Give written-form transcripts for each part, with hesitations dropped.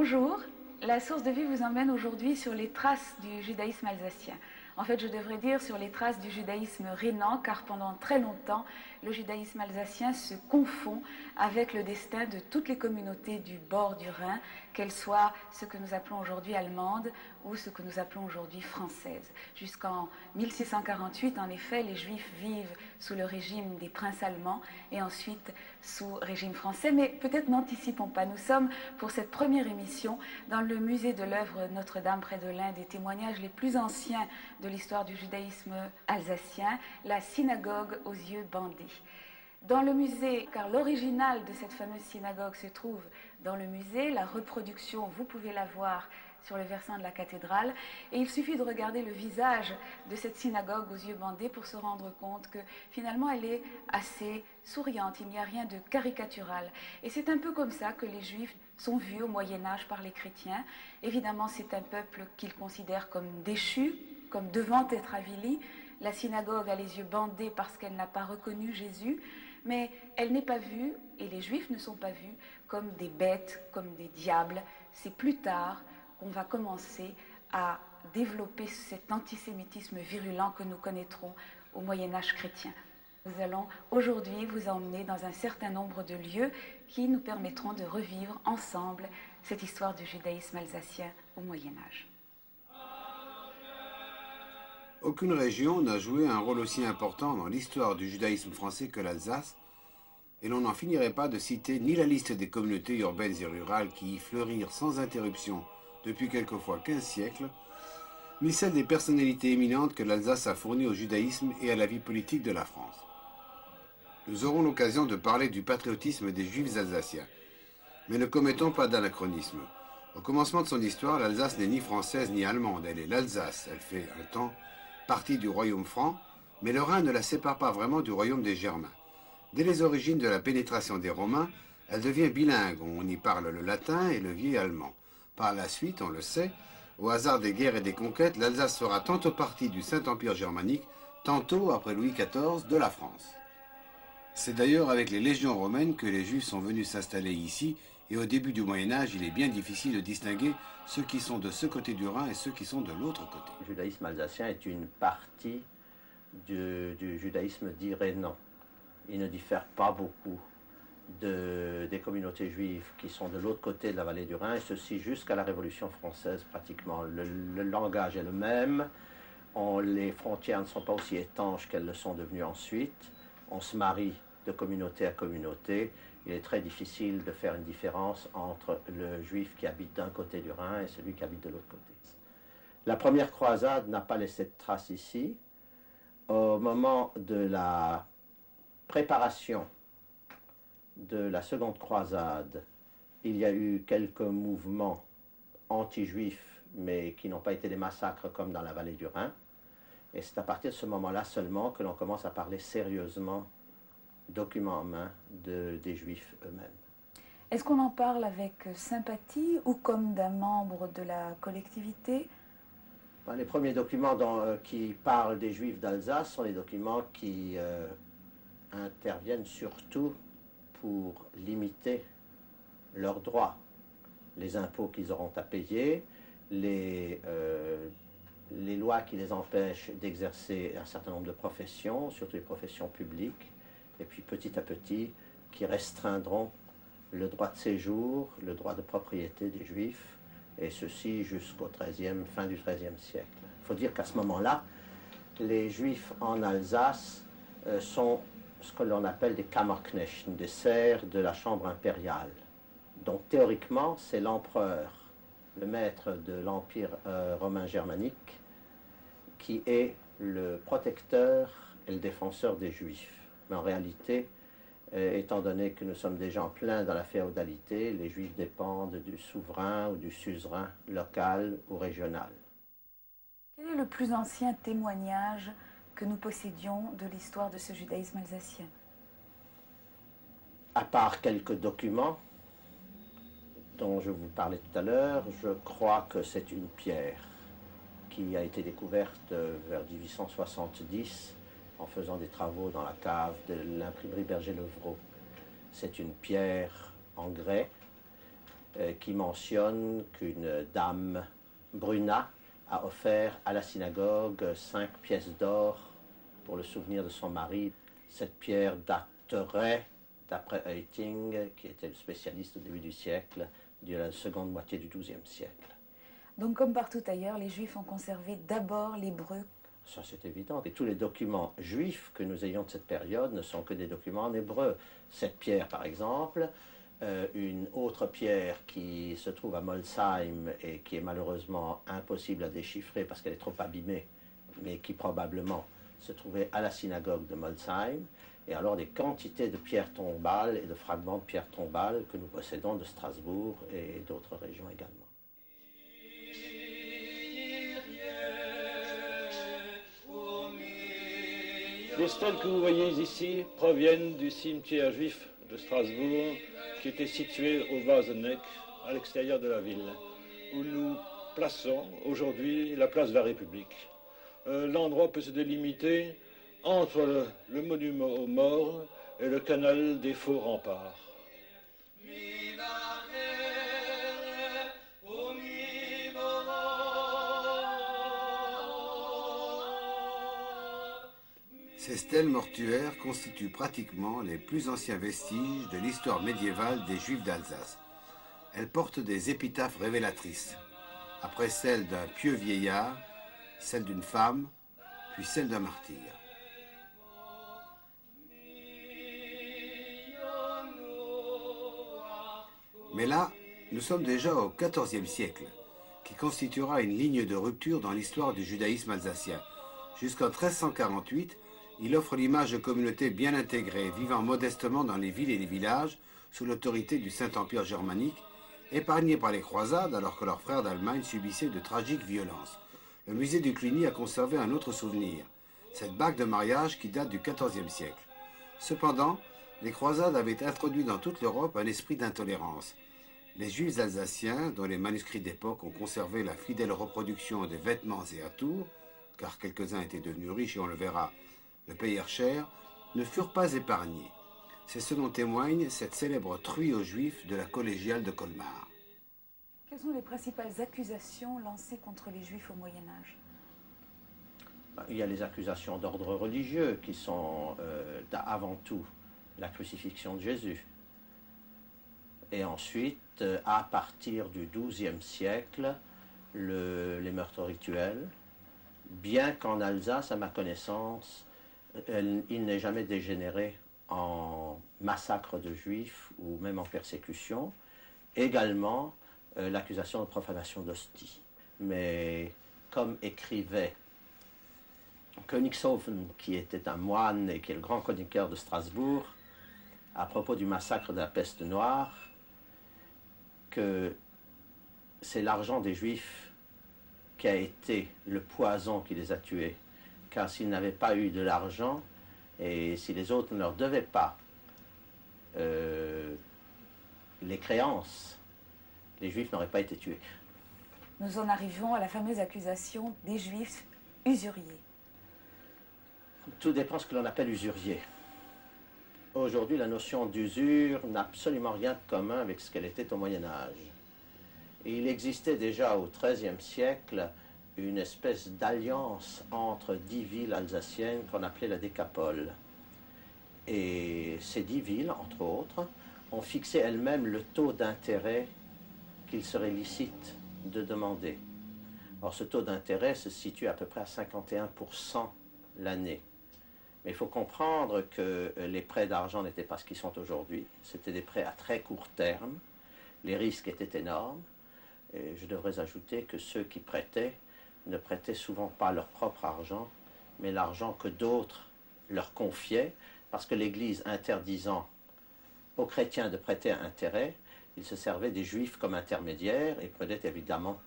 Bonjour, la source de vie vous emmène aujourd'hui sur les traces du judaïsme alsacien. En fait, je devrais dire sur les traces du judaïsme rhénan, car pendant très longtemps, le judaïsme alsacien se confond avec le destin de toutes les communautés du bord du Rhin, qu'elles soient ce que nous appelons aujourd'hui allemandes ou ce que nous appelons aujourd'hui françaises. Jusqu'en 1648, en effet, les Juifs vivent sous le régime des princes allemands et ensuite sous régime français. Mais peut-être n'anticipons pas. Nous sommes, pour cette première émission, dans le musée de l'œuvre Notre-Dame près de l'Inde, des témoignages les plus anciens de l'histoire du judaïsme alsacien, la synagogue aux yeux bandés. Dans le musée, car l'original de cette fameuse synagogue se trouve dans le musée, la reproduction, vous pouvez la voir sur le versant de la cathédrale, et il suffit de regarder le visage de cette synagogue aux yeux bandés pour se rendre compte que finalement elle est assez souriante, il n'y a rien de caricatural. Et c'est un peu comme ça que les Juifs sont vus au Moyen-Âge par les chrétiens. Évidemment, c'est un peuple qu'ils considèrent comme déchu, comme devant être avili. La synagogue a les yeux bandés parce qu'elle n'a pas reconnu Jésus, mais elle n'est pas vue, et les Juifs ne sont pas vus, comme des bêtes, comme des diables. C'est plus tard qu'on va commencer à développer cet antisémitisme virulent que nous connaîtrons au Moyen-Âge chrétien. Nous allons aujourd'hui vous emmener dans un certain nombre de lieux qui nous permettront de revivre ensemble cette histoire du judaïsme alsacien au Moyen-Âge. Aucune région n'a joué un rôle aussi important dans l'histoire du judaïsme français que l'Alsace, et l'on n'en finirait pas de citer ni la liste des communautés urbaines et rurales qui y fleurirent sans interruption depuis quelquefois 15 siècles, ni celle des personnalités éminentes que l'Alsace a fournies au judaïsme et à la vie politique de la France. Nous aurons l'occasion de parler du patriotisme des Juifs alsaciens, mais ne commettons pas d'anachronisme. Au commencement de son histoire, l'Alsace n'est ni française ni allemande, elle est l'Alsace, elle fait un temps partie du royaume franc, mais le Rhin ne la sépare pas vraiment du royaume des Germains. Dès les origines de la pénétration des Romains, elle devient bilingue, on y parle le latin et le vieil allemand. Par la suite, on le sait, au hasard des guerres et des conquêtes, l'Alsace fera tantôt partie du Saint-Empire germanique, tantôt, après Louis XIV, de la France. C'est d'ailleurs avec les légions romaines que les Juifs sont venus s'installer ici, et au début du Moyen-Âge, il est bien difficile de distinguer ceux qui sont de ce côté du Rhin et ceux qui sont de l'autre côté. Le judaïsme alsacien est une partie du judaïsme dit rhénan. Il ne diffère pas beaucoup des communautés juives qui sont de l'autre côté de la vallée du Rhin, et ceci jusqu'à la Révolution française pratiquement. Le langage est le même, les frontières ne sont pas aussi étanches qu'elles le sont devenues ensuite, on se marie de communauté à communauté. Il est très difficile de faire une différence entre le juif qui habite d'un côté du Rhin et celui qui habite de l'autre côté. La première croisade n'a pas laissé de traces ici. Au moment de la préparation de la seconde croisade, il y a eu quelques mouvements anti-juifs, mais qui n'ont pas été des massacres comme dans la vallée du Rhin. Et c'est à partir de ce moment-là seulement que l'on commence à parler sérieusement, documents en main, des juifs eux-mêmes. Est-ce qu'on en parle avec sympathie ou comme d'un membre de la collectivité ? Les premiers documents qui parlent des Juifs d'Alsace sont les documents qui interviennent surtout pour limiter leurs droits, les impôts qu'ils auront à payer, les lois qui les empêchent d'exercer un certain nombre de professions, surtout les professions publiques, et puis petit à petit qui restreindront le droit de séjour, le droit de propriété des Juifs, et ceci jusqu'au fin du XIIIe siècle. Il faut dire qu'à ce moment-là, les Juifs en Alsace sont ce que l'on appelle des Kammerknechten, des serfs de la chambre impériale. Donc théoriquement, c'est l'empereur, le maître de l'Empire romain germanique, qui est le protecteur et le défenseur des Juifs. Mais en réalité, étant donné que nous sommes déjà en plein dans la féodalité, les Juifs dépendent du souverain ou du suzerain local ou régional. Quel est le plus ancien témoignage que nous possédions de l'histoire de ce judaïsme alsacien? À part quelques documents dont je vous parlais tout à l'heure, je crois que c'est une pierre qui a été découverte vers 1870 en faisant des travaux dans la cave de l'imprimerie Berger-Levrault. C'est une pierre en grès qui mentionne qu'une dame, Bruna, a offert à la synagogue 5 pièces d'or pour le souvenir de son mari. Cette pierre daterait, d'après Euting, qui était le spécialiste au début du siècle, de la seconde moitié du XIIe siècle. Donc comme partout ailleurs, les Juifs ont conservé d'abord l'hébreu. Ça c'est évident. Et tous les documents juifs que nous ayons de cette période ne sont que des documents en hébreu. Cette pierre par exemple, une autre pierre qui se trouve à Molsheim et qui est malheureusement impossible à déchiffrer parce qu'elle est trop abîmée, mais qui probablement se trouvait à la synagogue de Molsheim. Et alors des quantités de pierres tombales et de fragments de pierres tombales que nous possédons de Strasbourg et d'autres régions également. Les stèles que vous voyez ici proviennent du cimetière juif de Strasbourg qui était situé au Waseneck, à l'extérieur de la ville, où nous plaçons aujourd'hui la place de la République. L'endroit peut se délimiter entre le monument aux morts et le canal des faux remparts. Ces stèles mortuaires constituent pratiquement les plus anciens vestiges de l'histoire médiévale des Juifs d'Alsace. Elles portent des épitaphes révélatrices, après celle d'un pieux vieillard, celle d'une femme, puis celle d'un martyr. Mais là, nous sommes déjà au XIVe siècle, qui constituera une ligne de rupture dans l'histoire du judaïsme alsacien. Jusqu'en 1348, il offre l'image de communautés bien intégrées, vivant modestement dans les villes et les villages, sous l'autorité du Saint-Empire germanique, épargnés par les croisades alors que leurs frères d'Allemagne subissaient de tragiques violences. Le musée du Cluny a conservé un autre souvenir, cette bague de mariage qui date du XIVe siècle. Cependant, les croisades avaient introduit dans toute l'Europe un esprit d'intolérance. Les Juifs alsaciens, dont les manuscrits d'époque ont conservé la fidèle reproduction des vêtements et atours, car quelques-uns étaient devenus riches et on le verra, le payèrent cher, ne furent pas épargnés. C'est ce dont témoigne cette célèbre truie aux Juifs de la collégiale de Colmar. Quelles sont les principales accusations lancées contre les Juifs au Moyen-Âge? Il y a les accusations d'ordre religieux qui sont avant tout la crucifixion de Jésus. Et ensuite, à partir du XIIe siècle, les meurtres rituels, bien qu'en Alsace, à ma connaissance, il n'est jamais dégénéré en massacre de juifs ou même en persécution. Également, l'accusation de profanation d'hostie. Mais comme écrivait Königshofen, qui était un moine et qui est le grand chroniqueur de Strasbourg, à propos du massacre de la peste noire, que c'est l'argent des Juifs qui a été le poison qui les a tués. Car s'ils n'avaient pas eu de l'argent, et si les autres ne leur devaient pas les créances, les Juifs n'auraient pas été tués. Nous en arrivons à la fameuse accusation des Juifs usuriers. Tout dépend de ce que l'on appelle usurier. Aujourd'hui, la notion d'usure n'a absolument rien de commun avec ce qu'elle était au Moyen-Âge. Et il existait déjà au XIIIe siècle une espèce d'alliance entre 10 villes alsaciennes qu'on appelait la décapole. Et ces 10 villes, entre autres, ont fixé elles-mêmes le taux d'intérêt qu'il serait licite de demander. Or, ce taux d'intérêt se situe à peu près à 51% l'année. Mais il faut comprendre que les prêts d'argent n'étaient pas ce qu'ils sont aujourd'hui. C'était des prêts à très court terme. Les risques étaient énormes. Et je devrais ajouter que ceux qui prêtaient ne prêtaient souvent pas leur propre argent, mais l'argent que d'autres leur confiaient, parce que l'Église interdisant aux chrétiens de prêter à intérêt, ils se servaient des Juifs comme intermédiaires et prenaient évidemment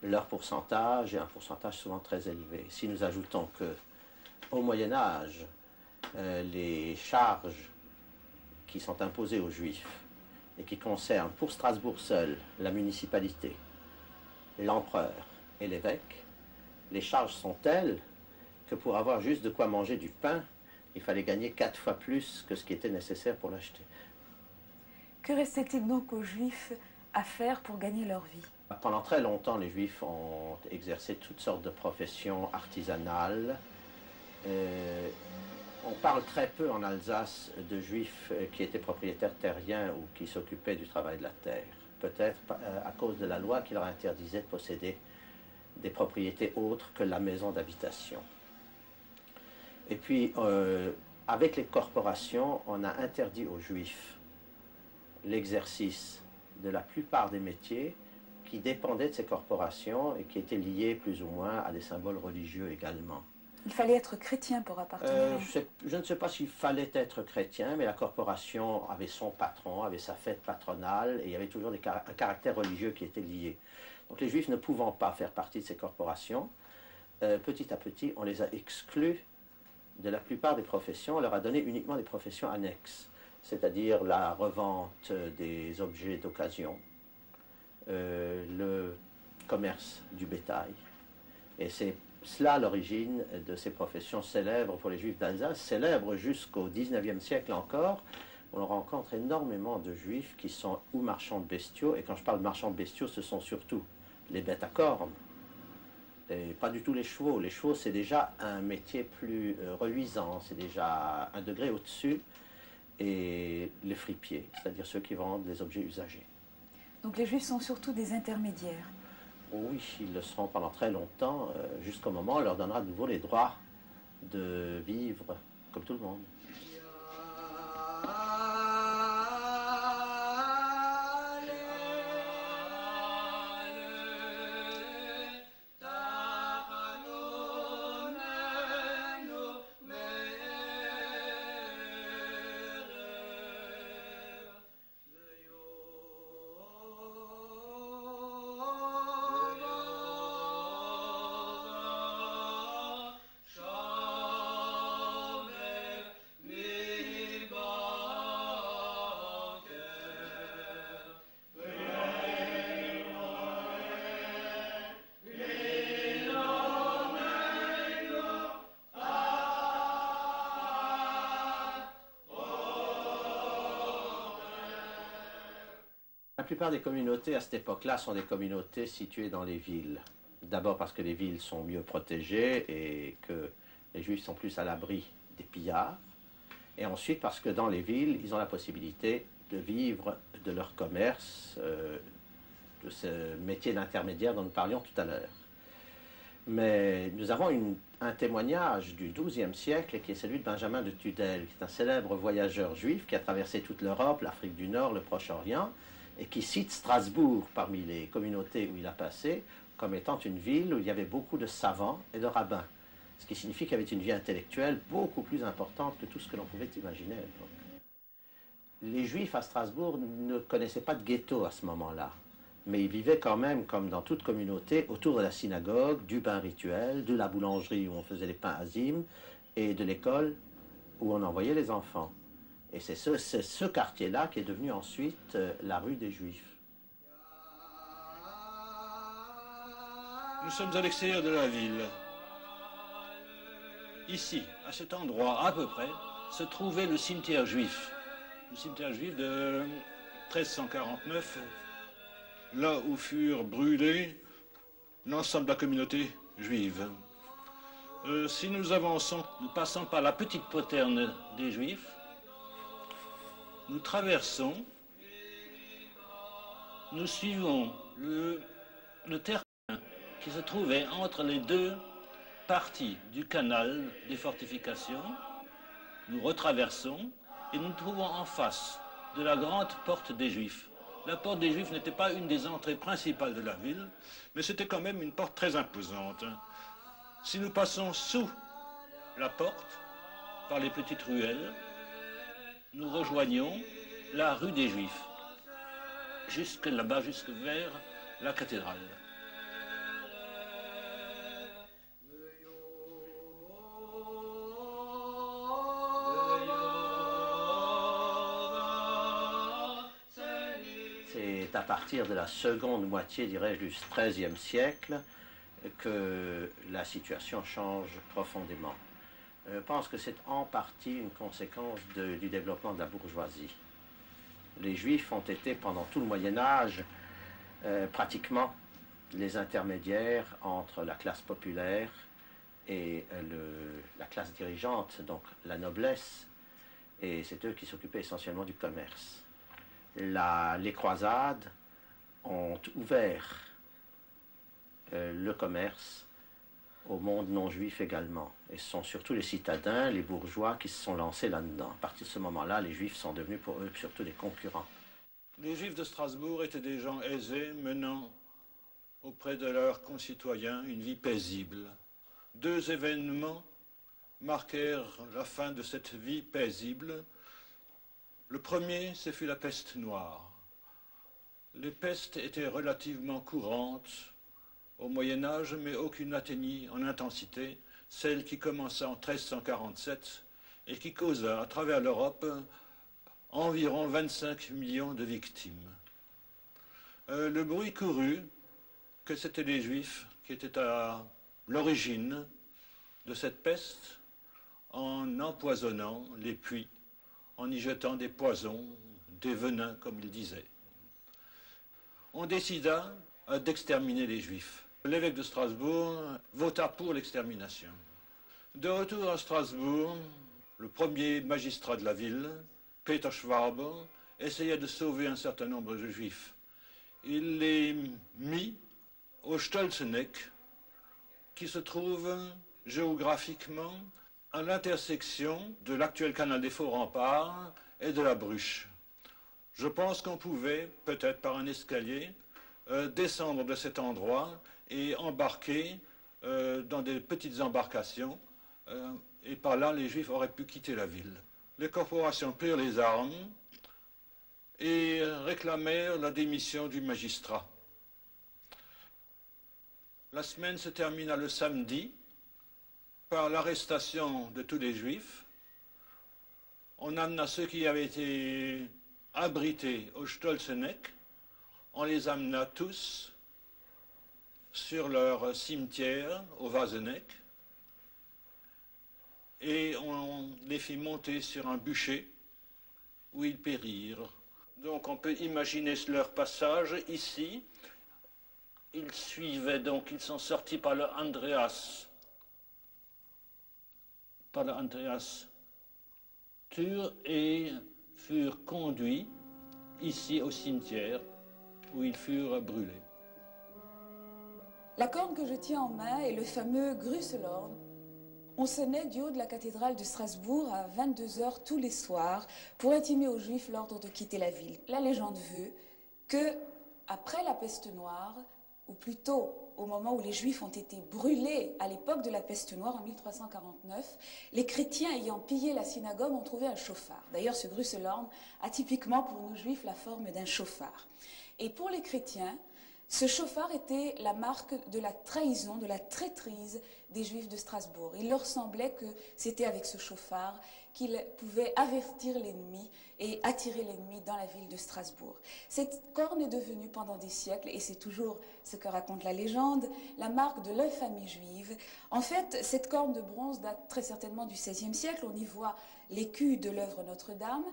leur pourcentage, et un pourcentage souvent très élevé. Si nous ajoutons que au Moyen-Âge, les charges qui sont imposées aux Juifs et qui concernent pour Strasbourg seul la municipalité, l'empereur et l'évêque, les charges sont telles que pour avoir juste de quoi manger du pain, il fallait gagner 4 fois plus que ce qui était nécessaire pour l'acheter. Que restait-il donc aux Juifs à faire pour gagner leur vie? Pendant très longtemps, les Juifs ont exercé toutes sortes de professions artisanales. On parle très peu en Alsace de Juifs qui étaient propriétaires terriens ou qui s'occupaient du travail de la terre. Peut-être à cause de la loi qui leur interdisait de posséder des propriétés autres que la maison d'habitation. Et puis, avec les corporations, on a interdit aux Juifs l'exercice de la plupart des métiers qui dépendaient de ces corporations et qui étaient liés plus ou moins à des symboles religieux également. Il fallait être chrétien pour appartenir. Je ne sais pas s'il fallait être chrétien, mais la corporation avait son patron, avait sa fête patronale, et il y avait toujours un caractère religieux qui était lié. Donc les Juifs ne pouvant pas faire partie de ces corporations, petit à petit, on les a exclus de la plupart des professions. On leur a donné uniquement des professions annexes, c'est-à-dire la revente des objets d'occasion, le commerce du bétail. Et c'est cela l'origine de ces professions célèbres pour les Juifs d'Alsace, célèbres jusqu'au XIXe siècle encore. On rencontre énormément de Juifs qui sont ou marchands de bestiaux, et quand je parle de marchands de bestiaux, ce sont surtout les bêtes à cornes, et pas du tout les chevaux. Les chevaux, c'est déjà un métier plus reluisant, c'est déjà un degré au-dessus, et les fripiers, c'est-à-dire ceux qui vendent des objets usagés. Donc les Juifs sont surtout des intermédiaires. Oui, ils le seront pendant très longtemps, jusqu'au moment où on leur donnera de nouveau les droits de vivre comme tout le monde. La plupart des communautés à cette époque-là sont des communautés situées dans les villes. D'abord parce que les villes sont mieux protégées et que les Juifs sont plus à l'abri des pillards. Et ensuite parce que dans les villes, ils ont la possibilité de vivre de leur commerce, de ce métier d'intermédiaire dont nous parlions tout à l'heure. Mais nous avons un témoignage du XIIe siècle qui est celui de Benjamin de Tudel, qui est un célèbre voyageur juif qui a traversé toute l'Europe, l'Afrique du Nord, le Proche-Orient, et qui cite Strasbourg parmi les communautés où il a passé comme étant une ville où il y avait beaucoup de savants et de rabbins, ce qui signifie qu'il y avait une vie intellectuelle beaucoup plus importante que tout ce que l'on pouvait imaginer à l'époque. Les Juifs à Strasbourg ne connaissaient pas de ghetto à ce moment-là, mais ils vivaient quand même, comme dans toute communauté, autour de la synagogue, du bain rituel, de la boulangerie où on faisait les pains azim, et de l'école où on envoyait les enfants. Et c'est ce quartier-là qui est devenu ensuite la rue des Juifs. Nous sommes à l'extérieur de la ville. Ici, à cet endroit à peu près, se trouvait le cimetière juif. Le cimetière juif de 1349, là où furent brûlés l'ensemble de la communauté juive. Si nous avançons, nous passons par la petite poterne des Juifs, nous traversons, nous suivons le terrain qui se trouvait entre les deux parties du canal des fortifications. Nous retraversons et nous nous trouvons en face de la grande porte des Juifs. La porte des Juifs n'était pas une des entrées principales de la ville, mais c'était quand même une porte très imposante. Si nous passons sous la porte, par les petites ruelles, nous rejoignons la rue des Juifs, jusque là-bas, jusque vers la cathédrale. C'est à partir de la seconde moitié, dirais-je, du XIIIe siècle que la situation change profondément. Je pense que c'est en partie une conséquence du développement de la bourgeoisie. Les Juifs ont été, pendant tout le Moyen-Âge, pratiquement les intermédiaires entre la classe populaire et la classe dirigeante, donc la noblesse, et c'est eux qui s'occupaient essentiellement du commerce. Les croisades ont ouvert le commerce au monde non juif également. Et ce sont surtout les citadins, les bourgeois qui se sont lancés là-dedans. À partir de ce moment-là, les juifs sont devenus pour eux surtout des concurrents. Les juifs de Strasbourg étaient des gens aisés menant auprès de leurs concitoyens une vie paisible. Deux événements marquèrent la fin de cette vie paisible. Le premier, ce fut la peste noire. Les pestes étaient relativement courantes au Moyen-Âge, mais aucune n'atteignit en intensité celle qui commença en 1347 et qui causa à travers l'Europe environ 25 millions de victimes. Le bruit courut que c'étaient les Juifs qui étaient à l'origine de cette peste en empoisonnant les puits, en y jetant des poisons, des venins, comme ils disaient. On décida d'exterminer les Juifs. L'évêque de Strasbourg vota pour l'extermination. De retour à Strasbourg, le premier magistrat de la ville, Peter Schwaber, essaya de sauver un certain nombre de Juifs. Il les mit au Stolzeneck, qui se trouve géographiquement à l'intersection de l'actuel canal des Faux-Remparts et de la Bruche. Je pense qu'on pouvait, peut-être par un escalier, descendre de cet endroit et embarquer dans des petites embarcations, et par là les Juifs auraient pu quitter la ville. Les corporations prirent les armes et réclamèrent la démission du magistrat. La semaine se termina le samedi par l'arrestation de tous les Juifs. On amena ceux qui avaient été abrités au Stolzeneck, on les amena tous sur leur cimetière au Wazeneck et on les fit monter sur un bûcher où ils périrent. Donc on peut imaginer leur passage ici. Ils suivaient donc, ils sont sortis par le Andreas Tur et furent conduits ici au cimetière où ils furent brûlés. La corne que je tiens en main est le fameux Grüselorn. On sonnait du haut de la cathédrale de Strasbourg à 22h tous les soirs pour intimer aux Juifs l'ordre de quitter la ville. La légende veut que, après la peste noire, ou plutôt au moment où les Juifs ont été brûlés à l'époque de la peste noire en 1349, les chrétiens ayant pillé la synagogue ont trouvé un chauffard. D'ailleurs, ce Grüselorn a typiquement pour nous Juifs la forme d'un chauffard. Et pour les chrétiens, ce chauffard était la marque de la trahison, de la traîtrise des Juifs de Strasbourg. Il leur semblait que c'était avec ce chauffard qu'ils pouvaient avertir l'ennemi et attirer l'ennemi dans la ville de Strasbourg. Cette corne est devenue pendant des siècles, et c'est toujours ce que raconte la légende, la marque de l'infamie juive. En fait, cette corne de bronze date très certainement du XVIe siècle. On y voit l'écu de l'œuvre Notre-Dame.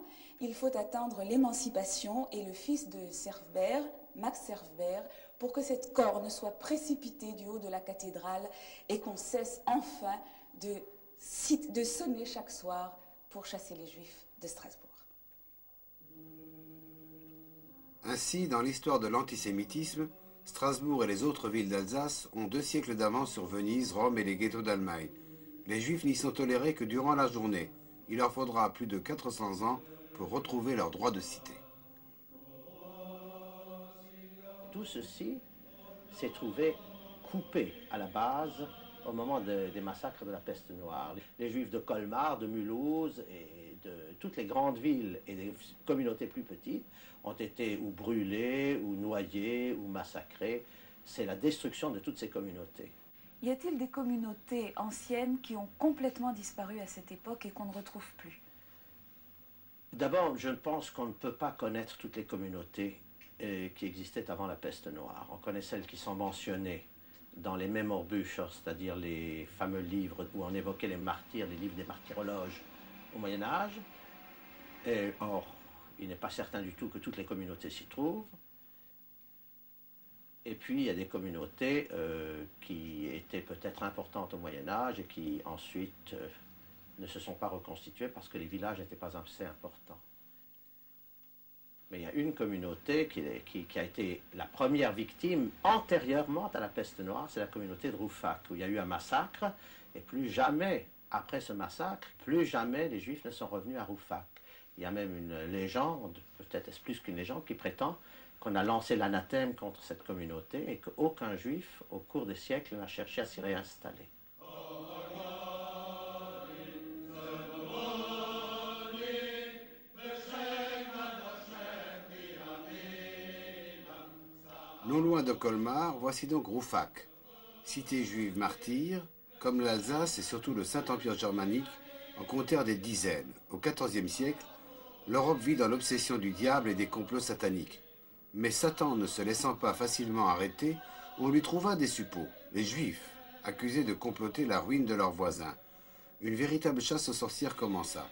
Il faut attendre l'émancipation et le fils de Serfbert, Max Serfbert, pour que cette corne soit précipitée du haut de la cathédrale et qu'on cesse enfin de sonner chaque soir pour chasser les Juifs de Strasbourg. Ainsi, dans l'histoire de l'antisémitisme, Strasbourg et les autres villes d'Alsace ont 2 siècles d'avance sur Venise, Rome et les ghettos d'Allemagne. Les Juifs n'y sont tolérés que durant la journée. Il leur faudra plus de 400 ans pour retrouver leur droit de cité. Tout ceci s'est trouvé coupé à la base au moment des massacres de la peste noire. Les Juifs de Colmar, de Mulhouse et de toutes les grandes villes et des communautés plus petites ont été ou brûlés, ou noyés, ou massacrés. C'est la destruction de toutes ces communautés. Y a-t-il des communautés anciennes qui ont complètement disparu à cette époque et qu'on ne retrouve plus? D'abord, je pense qu'on ne peut pas connaître toutes les communautés qui existaient avant la peste noire. On connaît celles qui sont mentionnées dans les Memorbücher, c'est-à-dire les fameux livres où on évoquait les martyrs, les livres des martyrologes au Moyen-Âge. Or, il n'est pas certain du tout que toutes les communautés s'y trouvent. Et puis il y a des communautés qui étaient peut-être importantes au Moyen-Âge et qui ensuite ne se sont pas reconstituées parce que les villages n'étaient pas assez importants. Mais il y a une communauté qui a été la première victime antérieurement à la peste noire, c'est la communauté de Rouffach, où il y a eu un massacre, et plus jamais, après ce massacre, plus jamais les Juifs ne sont revenus à Rouffach. Il y a même une légende, peut-être est-ce plus qu'une légende, qui prétend qu'on a lancé l'anathème contre cette communauté et qu'aucun Juif, au cours des siècles, n'a cherché à s'y réinstaller. Non loin de Colmar, voici donc Rouffach, cité juive martyre, comme l'Alsace et surtout le Saint-Empire germanique en comptèrent des dizaines. Au XIVe siècle, l'Europe vit dans l'obsession du diable et des complots sataniques. Mais Satan ne se laissant pas facilement arrêter, on lui trouva des suppôts, les Juifs, accusés de comploter la ruine de leurs voisins. Une véritable chasse aux sorcières commença.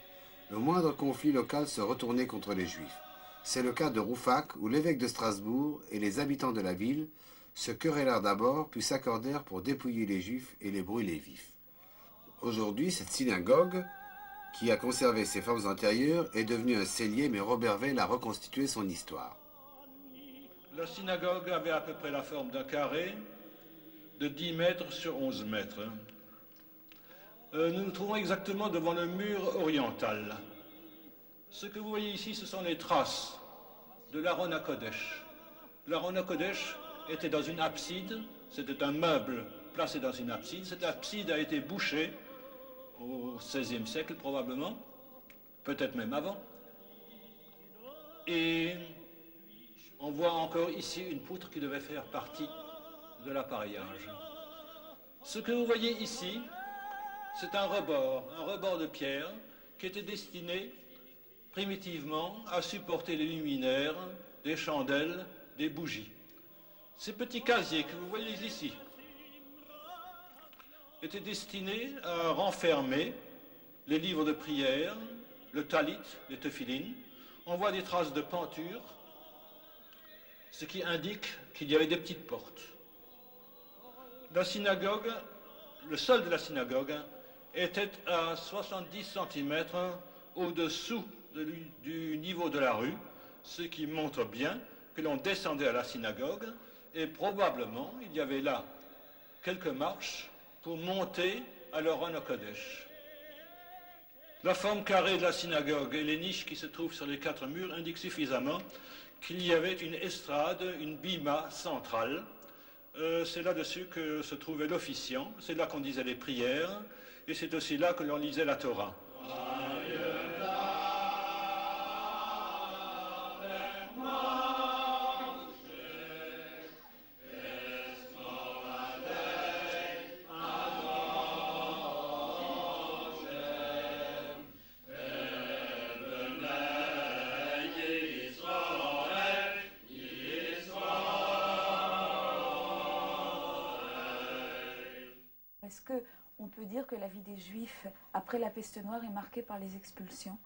Le moindre conflit local se retournait contre les Juifs. C'est le cas de Rouffach, où l'évêque de Strasbourg et les habitants de la ville se querellèrent d'abord, puis s'accordèrent pour dépouiller les Juifs et les brûler vifs. Aujourd'hui, cette synagogue, qui a conservé ses formes antérieures, est devenue un cellier, mais Robert Weil a reconstitué son histoire. La synagogue avait à peu près la forme d'un carré de 10 mètres sur 11 mètres. Nous nous trouvons exactement devant le mur oriental. Ce que vous voyez ici, ce sont les traces de l'Aron HaKodesh. L'Aron HaKodesh était dans une abside, c'était un meuble placé dans une abside. Cette abside a été bouchée au XVIe siècle probablement, peut-être même avant. Et on voit encore ici une poutre qui devait faire partie de l'appareillage. Ce que vous voyez ici, c'est un rebord de pierre qui était destiné primitivement à supporter les luminaires, des chandelles, des bougies. Ces petits casiers que vous voyez ici étaient destinés à renfermer les livres de prière, le talit, les tefilines. On voit des traces de penture, ce qui indique qu'il y avait des petites portes. La synagogue, le sol de la synagogue était à 70 cm au-dessous du niveau de la rue, ce qui montre bien que l'on descendait à la synagogue et probablement il y avait là quelques marches pour monter à l'Aron HaKodesh. La forme carrée de la synagogue et les niches qui se trouvent sur les 4 murs indiquent suffisamment qu'il y avait une estrade, une bima centrale. C'est là-dessus que se trouvait l'officiant, c'est là qu'on disait les prières et c'est aussi là que l'on lisait la Torah. Est-ce qu'on peut dire que la vie des Juifs après la peste noire est marquée par les expulsions?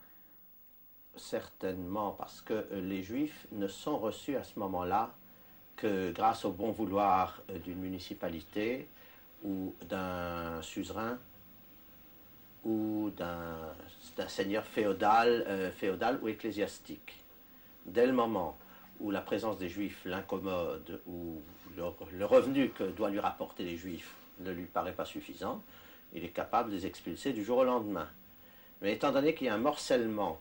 Certainement, parce que les Juifs ne sont reçus à ce moment-là que grâce au bon vouloir d'une municipalité ou d'un suzerain ou d'un seigneur féodal ou ecclésiastique. Dès le moment où la présence des Juifs l'incommode ou le revenu que doit lui rapporter les Juifs ne lui paraît pas suffisant, il est capable de les expulser du jour au lendemain. Mais étant donné qu'il y a un morcellement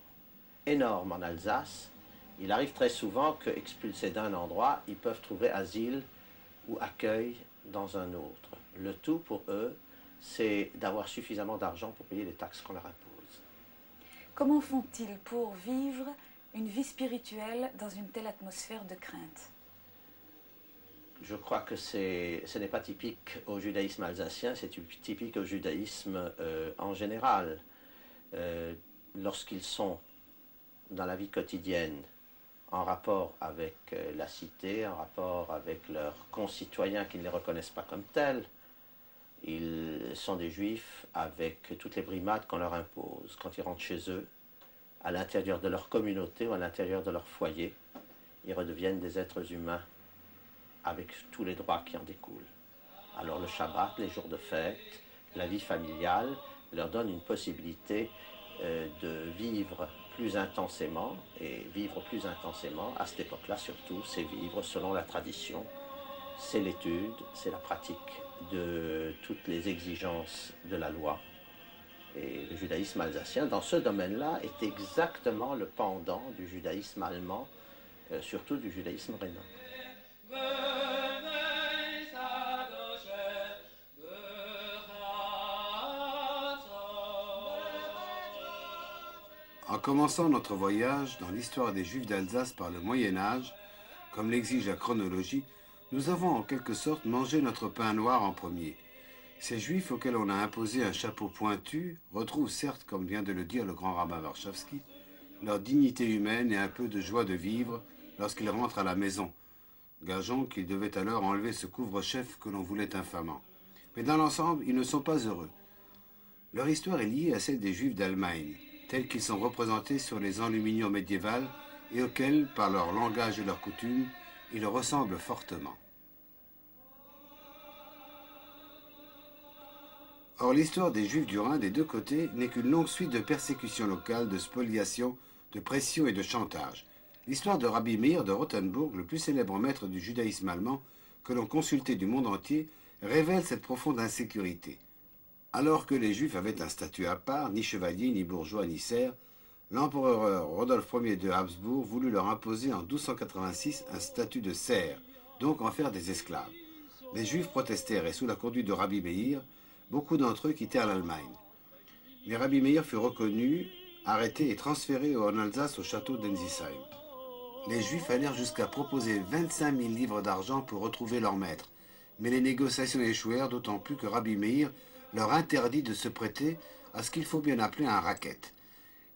énorme en Alsace, il arrive très souvent qu'expulsés d'un endroit, ils peuvent trouver asile ou accueil dans un autre. Le tout pour eux, c'est d'avoir suffisamment d'argent pour payer les taxes qu'on leur impose. Comment font-ils pour vivre une vie spirituelle dans une telle atmosphère de crainte? Je crois que ce n'est pas typique au judaïsme alsacien, c'est typique au judaïsme en général. Lorsqu'ils sont dans la vie quotidienne, en rapport avec la cité, en rapport avec leurs concitoyens qui ne les reconnaissent pas comme tels, ils sont des Juifs avec toutes les brimades qu'on leur impose. Quand ils rentrent chez eux, à l'intérieur de leur communauté ou à l'intérieur de leur foyer, ils redeviennent des êtres humains avec tous les droits qui en découlent. Alors le Shabbat, les jours de fête, la vie familiale leur donne une possibilité de vivre plus intensément, et vivre plus intensément, à cette époque-là surtout, c'est vivre selon la tradition, c'est l'étude, c'est la pratique de toutes les exigences de la loi. Et le judaïsme alsacien, dans ce domaine-là, est exactement le pendant du judaïsme allemand, surtout du judaïsme rhénan. En commençant notre voyage dans l'histoire des Juifs d'Alsace par le Moyen-Âge, comme l'exige la chronologie, nous avons en quelque sorte mangé notre pain noir en premier. Ces Juifs auxquels on a imposé un chapeau pointu retrouvent certes, comme vient de le dire le grand rabbin Warschawski, leur dignité humaine et un peu de joie de vivre lorsqu'ils rentrent à la maison. Gageons qu'ils devaient alors enlever ce couvre-chef que l'on voulait infamant. Mais dans l'ensemble, ils ne sont pas heureux. Leur histoire est liée à celle des Juifs d'Allemagne, tels qu'ils sont représentés sur les enluminures médiévales et auxquels, par leur langage et leurs coutumes, ils ressemblent fortement. Or, l'histoire des Juifs du Rhin des deux côtés n'est qu'une longue suite de persécutions locales, de spoliations, de pressions et de chantage. L'histoire de Rabbi Meir de Rothenburg, le plus célèbre maître du judaïsme allemand que l'on consultait du monde entier, révèle cette profonde insécurité. Alors que les Juifs avaient un statut à part, ni chevalier, ni bourgeois, ni serfs, l'empereur Rodolphe Ier de Habsbourg voulut leur imposer en 1286 un statut de serfs, donc en faire des esclaves. Les Juifs protestèrent et sous la conduite de Rabbi Meir, beaucoup d'entre eux quittèrent l'Allemagne. Mais Rabbi Meir fut reconnu, arrêté et transféré en Alsace au château d'Ensisheim. Les Juifs allèrent jusqu'à proposer 25 000 livres d'argent pour retrouver leur maître. Mais les négociations échouèrent, d'autant plus que Rabbi Meir leur interdit de se prêter à ce qu'il faut bien appeler un racket.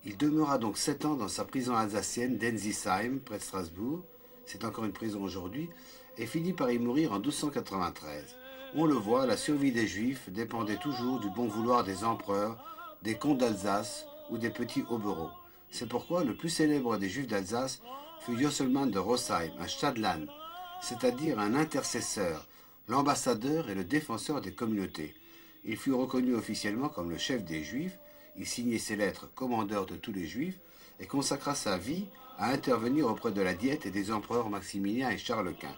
Il demeura donc 7 ans dans sa prison alsacienne d'Ensisheim, près de Strasbourg, c'est encore une prison aujourd'hui, et finit par y mourir en 1293. On le voit, la survie des Juifs dépendait toujours du bon vouloir des empereurs, des comtes d'Alsace ou des petits hobereaux. C'est pourquoi le plus célèbre des Juifs d'Alsace fut Josselmann de Rosheim, un Stadtland, c'est-à-dire un intercesseur, l'ambassadeur et le défenseur des communautés. Il fut reconnu officiellement comme le chef des Juifs, il signait ses lettres commandeur de tous les Juifs et consacra sa vie à intervenir auprès de la Diète et des empereurs Maximilien et Charles Quint.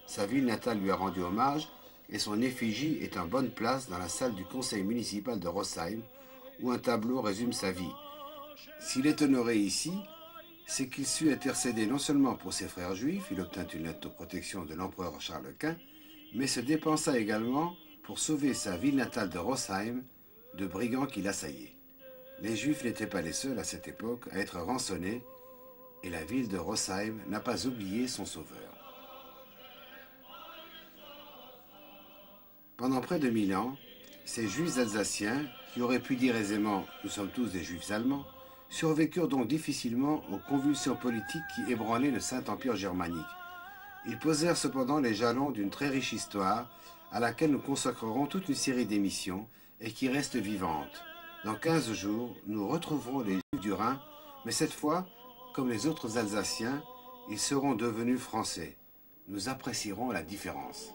Sa ville natale lui a rendu hommage et son effigie est en bonne place dans la salle du conseil municipal de Rosheim où un tableau résume sa vie. S'il est honoré ici, c'est qu'il sut intercéder non seulement pour ses frères juifs, il obtint une lettre de protection de l'empereur Charles Quint, mais se dépensa également pour sauver sa ville natale de Rosheim de brigands qui l'assaillaient. Les Juifs n'étaient pas les seuls à cette époque à être rançonnés, et la ville de Rosheim n'a pas oublié son sauveur. Pendant près de 1000 ans, ces Juifs alsaciens, qui auraient pu dire aisément « nous sommes tous des Juifs allemands », survécurent donc difficilement aux convulsions politiques qui ébranlaient le Saint-Empire germanique. Ils posèrent cependant les jalons d'une très riche histoire à laquelle nous consacrerons toute une série d'émissions et qui reste vivante. Dans 15 jours, nous retrouverons les Juifs du Rhin, mais cette fois, comme les autres Alsaciens, ils seront devenus français. Nous apprécierons la différence.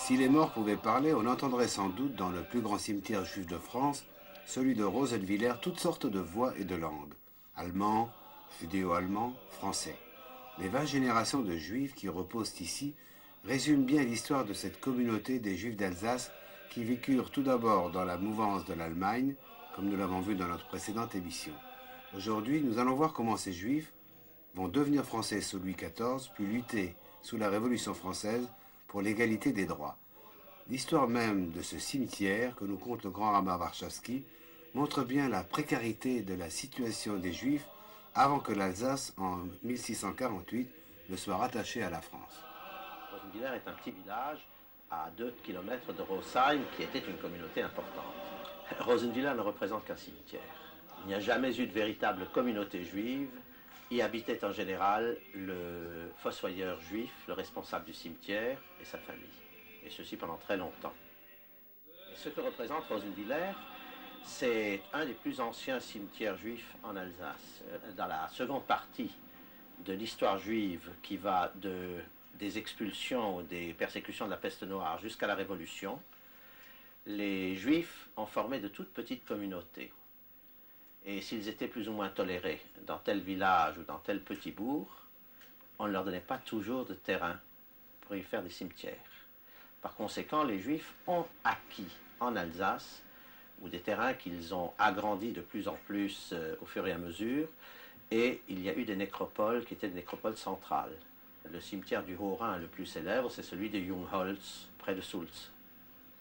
Si les morts pouvaient parler, on entendrait sans doute dans le plus grand cimetière juif de France, celui de Rosenwiller, toutes sortes de voix et de langues. Allemand, judéo-allemand, français. Les 20 générations de juifs qui reposent ici résument bien l'histoire de cette communauté des juifs d'Alsace qui vécurent tout d'abord dans la mouvance de l'Allemagne, comme nous l'avons vu dans notre précédente émission. Aujourd'hui, nous allons voir comment ces juifs vont devenir français sous Louis XIV, puis lutter sous la Révolution française pour l'égalité des droits. L'histoire même de ce cimetière que nous conte le grand rabbin Warszawski montre bien la précarité de la situation des Juifs avant que l'Alsace, en 1648, ne soit rattachée à la France. Rosenwiller est un petit village à 2 km de Rosheim qui était une communauté importante. Rosenwiller ne représente qu'un cimetière. Il n'y a jamais eu de véritable communauté juive. Y habitait en général le fossoyeur juif, le responsable du cimetière et sa famille. Et ceci pendant très longtemps. Et ce que représente Rosenwiller, c'est un des plus anciens cimetières juifs en Alsace. Dans la seconde partie de l'histoire juive qui va des expulsions ou des persécutions de la peste noire jusqu'à la Révolution, les juifs ont formé de toutes petites communautés. Et s'ils étaient plus ou moins tolérés dans tel village ou dans tel petit bourg, on ne leur donnait pas toujours de terrain pour y faire des cimetières. Par conséquent, les Juifs ont acquis en Alsace, ou des terrains qu'ils ont agrandis de plus en plus au fur et à mesure, et il y a eu des nécropoles qui étaient des nécropoles centrales. Le cimetière du Haut-Rhin le plus célèbre, c'est celui de Jungholz, près de Sulz.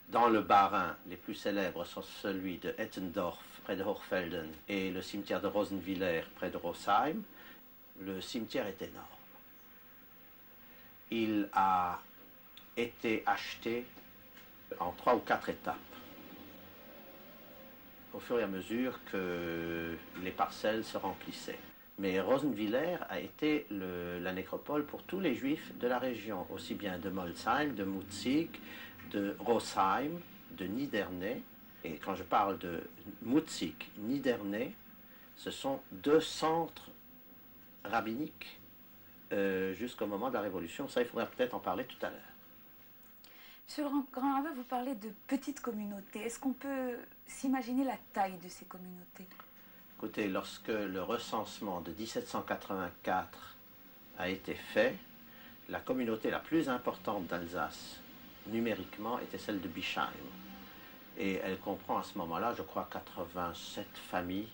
Dans le Bas-Rhin, les plus célèbres sont celui de Ettendorf, près de Hochfelden, et le cimetière de Rosenwiller, près de Rosheim. Le cimetière est énorme. Il a été acheté en 3 ou 4 étapes, au fur et à mesure que les parcelles se remplissaient. Mais Rosenwiller a été la nécropole pour tous les juifs de la région, aussi bien de Molsheim, de Mutzig, de Rosheim, de Nidernais. Et quand je parle de Mutzig, Nidernais, ce sont 2 centres rabbiniques jusqu'au moment de la Révolution. Ça, il faudrait peut-être en parler tout à l'heure. Monsieur le grand rabbin, vous parlez de petites communautés. Est-ce qu'on peut s'imaginer la taille de ces communautés? Écoutez, lorsque le recensement de 1784 a été fait, la communauté la plus importante d'Alsace, numériquement, était celle de Bischheim. Et elle comprend à ce moment-là, je crois, 87 familles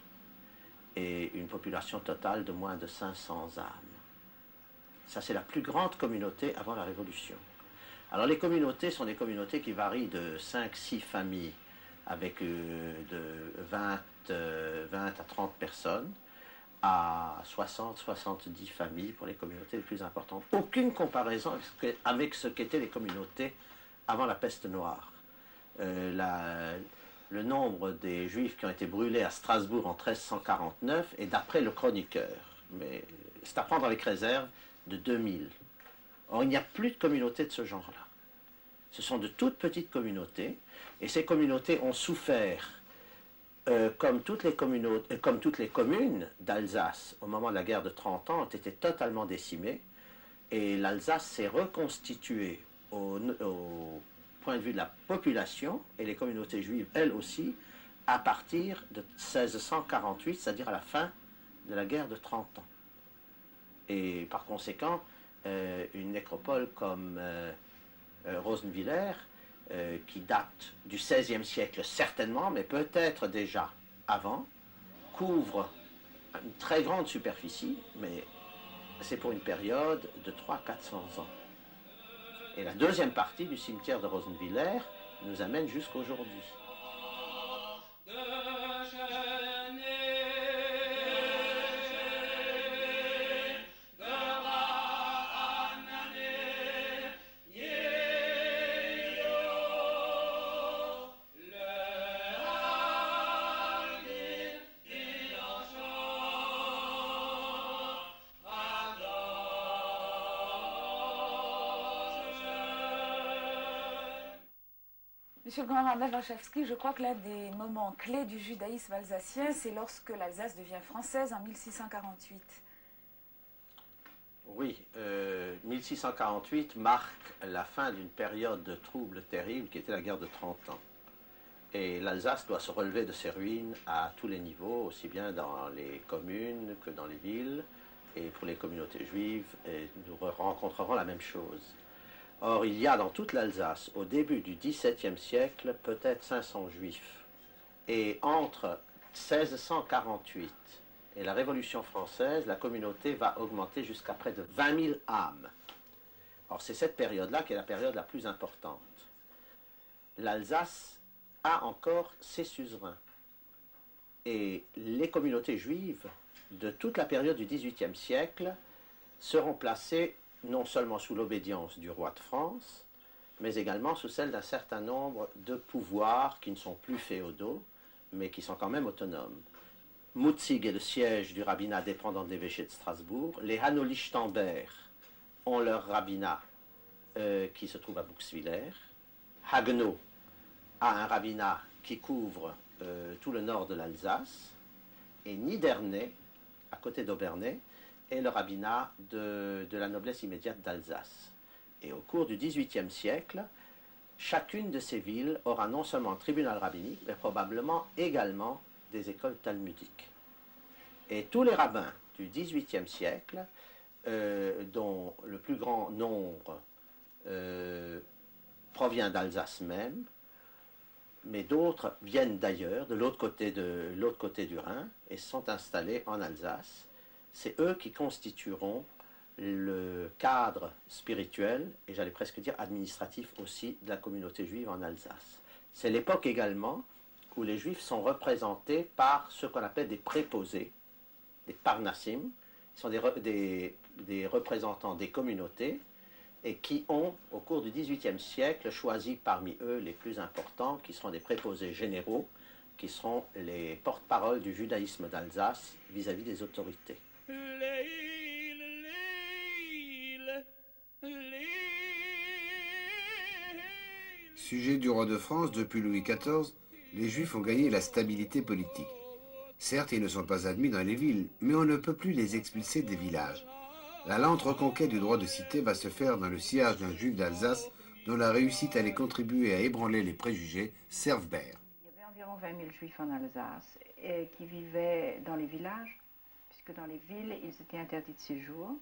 et une population totale de moins de 500 âmes. Ça, c'est la plus grande communauté avant la Révolution. Alors, les communautés sont des communautés qui varient de 5-6 familles avec de 20 à 30 personnes à 60-70 familles pour les communautés les plus importantes. Aucune comparaison avec ce qu'étaient les communautés avant la peste noire. Le nombre des Juifs qui ont été brûlés à Strasbourg en 1349 est d'après le chroniqueur, mais c'est à prendre avec réserve, de 2000. Or, il n'y a plus de communautés de ce genre-là. Ce sont de toutes petites communautés, et ces communautés ont souffert, comme toutes les communes d'Alsace, au moment de la guerre de 30 ans, ont été totalement décimées, et l'Alsace s'est reconstituée au point de vue de la population, et les communautés juives, elles aussi, à partir de 1648, c'est-à-dire à la fin de la guerre de 30 ans. Et par conséquent, une nécropole comme Rosenwiller, qui date du XVIe siècle certainement, mais peut-être déjà avant, couvre une très grande superficie, mais c'est pour une période de 300-400 ans. Et la deuxième partie du cimetière de Rosenwiller nous amène jusqu'aujourd'hui. Monsieur le grand rabbin Warszawski, je crois que l'un des moments clés du judaïsme alsacien, c'est lorsque l'Alsace devient française en 1648. Oui, 1648 marque la fin d'une période de troubles terribles qui était la guerre de 30 ans. Et l'Alsace doit se relever de ses ruines à tous les niveaux, aussi bien dans les communes que dans les villes. Et pour les communautés juives, nous rencontrerons la même chose. Or, il y a dans toute l'Alsace, au début du XVIIe siècle, peut-être 500 juifs. Et entre 1648 et la Révolution française, la communauté va augmenter jusqu'à près de 20 000 âmes. Or, c'est cette période-là qui est la période la plus importante. L'Alsace a encore ses suzerains. Et les communautés juives de toute la période du XVIIIe siècle seront placées non seulement sous l'obédience du roi de France, mais également sous celle d'un certain nombre de pouvoirs qui ne sont plus féodaux, mais qui sont quand même autonomes. Mutzig est le siège du rabbinat dépendant de l'évêché de Strasbourg. Les Hanau-Lichtenberg ont leur rabbinat qui se trouve à Bouxwiller. Haguenau a un rabbinat qui couvre tout le nord de l'Alsace. Et Nidernais, à côté d'Obernai, est le rabbinat de la noblesse immédiate d'Alsace. Et au cours du XVIIIe siècle, chacune de ces villes aura non seulement un tribunal rabbinique, mais probablement également des écoles talmudiques. Et tous les rabbins du XVIIIe siècle, dont le plus grand nombre provient d'Alsace même, mais d'autres viennent d'ailleurs, de l'autre côté du Rhin, et sont installés en Alsace. C'est eux qui constitueront le cadre spirituel, et j'allais presque dire administratif aussi, de la communauté juive en Alsace. C'est l'époque également où les juifs sont représentés par ce qu'on appelle des préposés, des parnassim, qui sont des représentants des communautés, et qui ont, au cours du XVIIIe siècle, choisi parmi eux les plus importants, qui seront des préposés généraux, qui seront les porte-paroles du judaïsme d'Alsace vis-à-vis des autorités. Sujet du roi de France, depuis Louis XIV, les Juifs ont gagné la stabilité politique. Certes, ils ne sont pas admis dans les villes, mais on ne peut plus les expulser des villages. La lente reconquête du droit de cité va se faire dans le sillage d'un Juif d'Alsace dont la réussite allait contribuer à ébranler les préjugés, Servbert. Il y avait environ 20 000 Juifs en Alsace qui vivaient dans les villages, puisque dans les villes, ils étaient interdits de séjour.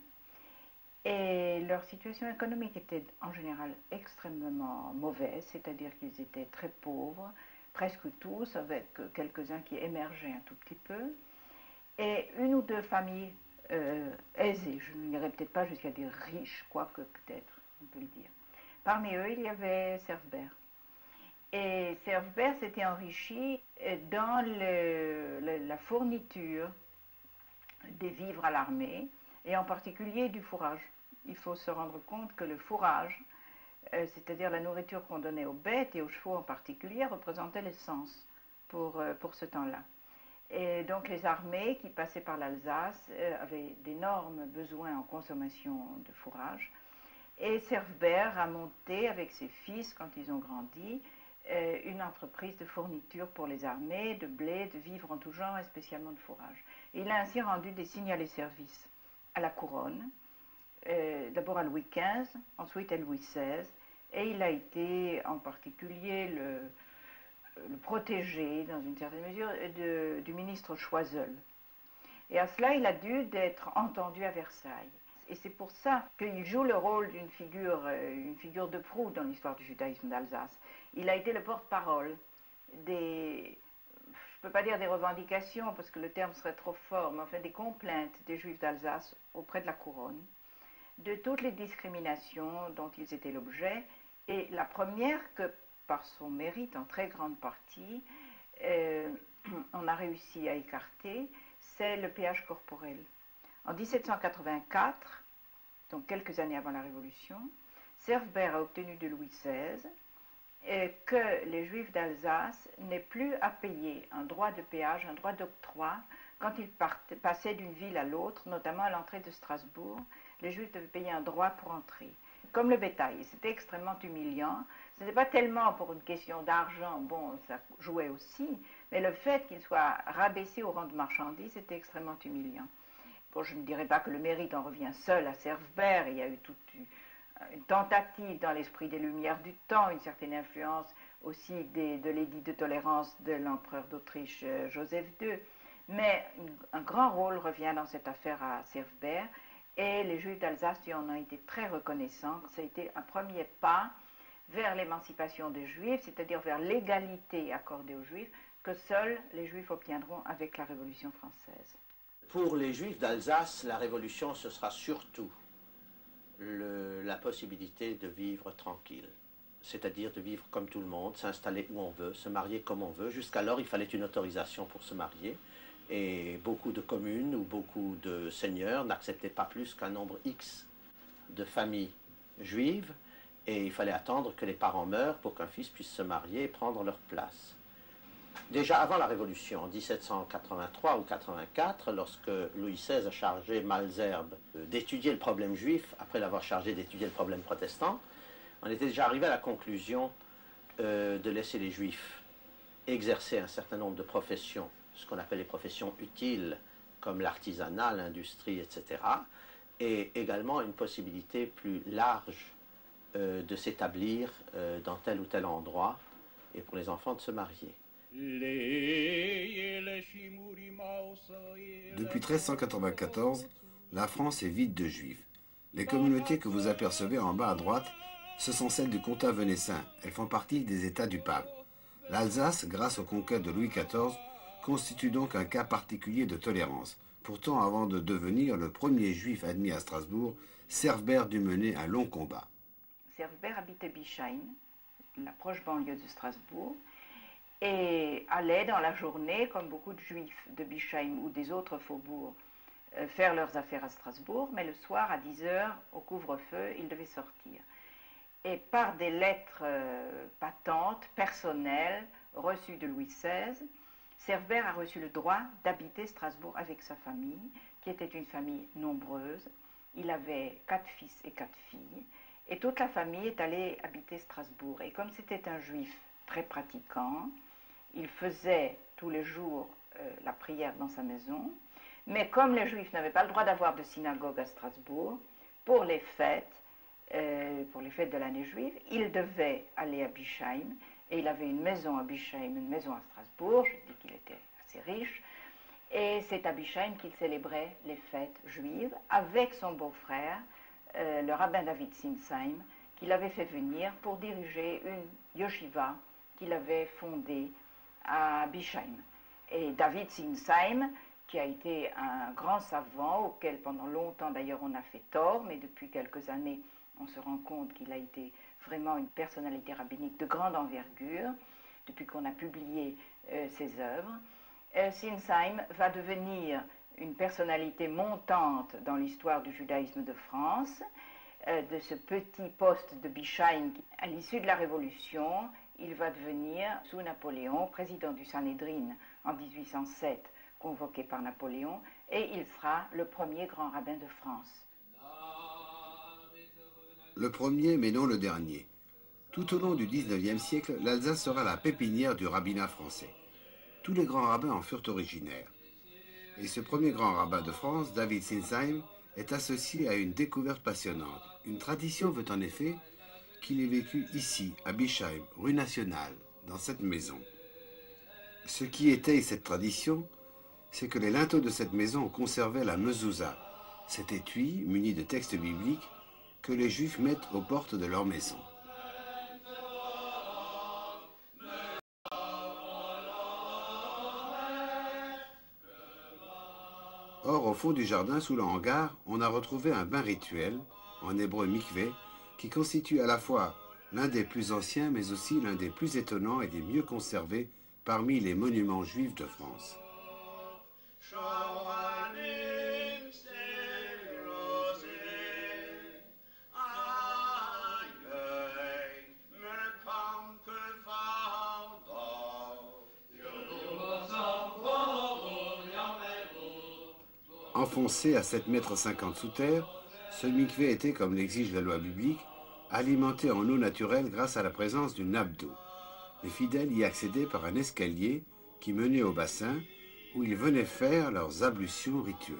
Et leur situation économique était en général extrêmement mauvaise, c'est-à-dire qu'ils étaient très pauvres, presque tous, avec quelques-uns qui émergeaient un tout petit peu, et une ou deux familles aisées, je n'irai peut-être pas jusqu'à dire riches, quoique peut-être, on peut le dire. Parmi eux, il y avait Servbert. Et Servbert s'était enrichi dans la fourniture des vivres à l'armée, et en particulier du fourrage. Il faut se rendre compte que le fourrage, c'est-à-dire la nourriture qu'on donnait aux bêtes et aux chevaux en particulier, représentait l'essence pour ce temps-là. Et donc les armées qui passaient par l'Alsace avaient d'énormes besoins en consommation de fourrage. Et Servbert a monté avec ses fils, quand ils ont grandi, une entreprise de fourniture pour les armées, de blé, de vivres en tout genre, et spécialement de fourrage. Et il a ainsi rendu des signalés services à la couronne, d'abord à Louis XV, ensuite à Louis XVI, et il a été en particulier le protégé, dans une certaine mesure, du ministre Choiseul. Et à cela, il a dû d'être entendu à Versailles. Et c'est pour ça qu'il joue le rôle d'une une figure de proue dans l'histoire du judaïsme d'Alsace. Il a été le porte-parole des, je ne peux pas dire des revendications, parce que le terme serait trop fort, mais enfin des complaintes des Juifs d'Alsace auprès de la couronne, de toutes les discriminations dont ils étaient l'objet, et la première que, par son mérite en très grande partie, on a réussi à écarter, c'est le péage corporel. En 1784, donc quelques années avant la Révolution, Servbert a obtenu de Louis XVI que les Juifs d'Alsace n'aient plus à payer un droit de péage, un droit d'octroi, quand ils passaient d'une ville à l'autre, notamment à l'entrée de Strasbourg. Les Juifs devaient payer un droit pour entrer. Comme le bétail, c'était extrêmement humiliant. Ce n'était pas tellement pour une question d'argent, bon, ça jouait aussi, mais le fait qu'il soit rabaissé au rang de marchandise était extrêmement humiliant. Bon, je ne dirais pas que le mérite en revient seul à Servbert, il y a eu toute une tentative dans l'esprit des Lumières du temps, une certaine influence aussi de l'édit de tolérance de l'empereur d'Autriche Joseph II, mais un grand rôle revient dans cette affaire à Servbert, et les Juifs d'Alsace lui en ont été très reconnaissants. Ça a été un premier pas vers l'émancipation des Juifs, c'est-à-dire vers l'égalité accordée aux Juifs, que seuls les Juifs obtiendront avec la Révolution française. Pour les Juifs d'Alsace, la Révolution, ce sera surtout la possibilité de vivre tranquille, c'est-à-dire de vivre comme tout le monde, s'installer où on veut, se marier comme on veut. Jusqu'alors, il fallait une autorisation pour se marier, et beaucoup de communes ou beaucoup de seigneurs n'acceptaient pas plus qu'un nombre X de familles juives, et il fallait attendre que les parents meurent pour qu'un fils puisse se marier et prendre leur place. Déjà avant la Révolution, en 1783 ou 84, lorsque Louis XVI a chargé Malesherbes d'étudier le problème juif, après l'avoir chargé d'étudier le problème protestant, on était déjà arrivé à la conclusion de laisser les Juifs exercer un certain nombre de professions, ce qu'on appelle les professions utiles, comme l'artisanat, l'industrie, etc., et également une possibilité plus large de s'établir dans tel ou tel endroit, et pour les enfants de se marier. Depuis 1394, la France est vide de Juifs. Les communautés que vous apercevez en bas à droite, ce sont celles du comtat venessin. Elles font partie des États du pape. L'Alsace, grâce aux conquêtes de Louis XIV, constitue donc un cas particulier de tolérance. Pourtant, avant de devenir le premier Juif admis à Strasbourg, Servbert dut mener un long combat. Servbert habitait Bischheim, la proche banlieue de Strasbourg, et allait dans la journée, comme beaucoup de Juifs de Bischheim ou des autres faubourgs, faire leurs affaires à Strasbourg, mais le soir, à 10 heures, au couvre-feu, il devait sortir. Et par des lettres patentes, personnelles, reçues de Louis XVI, Servbert a reçu le droit d'habiter Strasbourg avec sa famille, qui était une famille nombreuse. Il avait 4 fils et 4 filles, et toute la famille est allée habiter Strasbourg. Et comme c'était un Juif très pratiquant, il faisait tous les jours la prière dans sa maison, mais comme les Juifs n'avaient pas le droit d'avoir de synagogue à Strasbourg, pour les fêtes de l'année juive, il devait aller à Bischheim, et il avait une maison à Bischheim, une maison à Strasbourg, je dis qu'il était assez riche, et c'est à Bischheim qu'il célébrait les fêtes juives avec son beau-frère, le rabbin David Sinsheim, qu'il avait fait venir pour diriger une yeshiva qu'il avait fondée à Bischheim. Et David Sinsheim, qui a été un grand savant, auquel pendant longtemps d'ailleurs on a fait tort, mais depuis quelques années on se rend compte qu'il a été vraiment une personnalité rabbinique de grande envergure, depuis qu'on a publié ses œuvres. Sinsheim va devenir une personnalité montante dans l'histoire du judaïsme de France. De ce petit poste de Bischheim, à l'issue de la Révolution, il va devenir, sous Napoléon, président du Sanhédrin en 1807, convoqué par Napoléon, et il sera le premier grand rabbin de France. Le premier, mais non le dernier. Tout au long du XIXe siècle, l'Alsace sera la pépinière du rabbinat français. Tous les grands rabbins en furent originaires. Et ce premier grand rabbin de France, David Sinsheim, est associé à une découverte passionnante. Une tradition veut en effet qu'il ait vécu ici, à Bischheim, rue Nationale, dans cette maison. Ce qui étaye cette tradition, c'est que les linteaux de cette maison conservaient la mezouza, cet étui muni de textes bibliques que les Juifs mettent aux portes de leur maison. Or, au fond du jardin, sous le hangar, on a retrouvé un bain rituel, en hébreu mikvé, qui constitue à la fois l'un des plus anciens, mais aussi l'un des plus étonnants et des mieux conservés parmi les monuments juifs de France. Enfoncé à 7,50 m sous terre, ce mikvé était, comme l'exige la loi biblique, alimenté en eau naturelle grâce à la présence d'une nappe d'eau. Les fidèles y accédaient par un escalier qui menait au bassin où ils venaient faire leurs ablutions rituelles.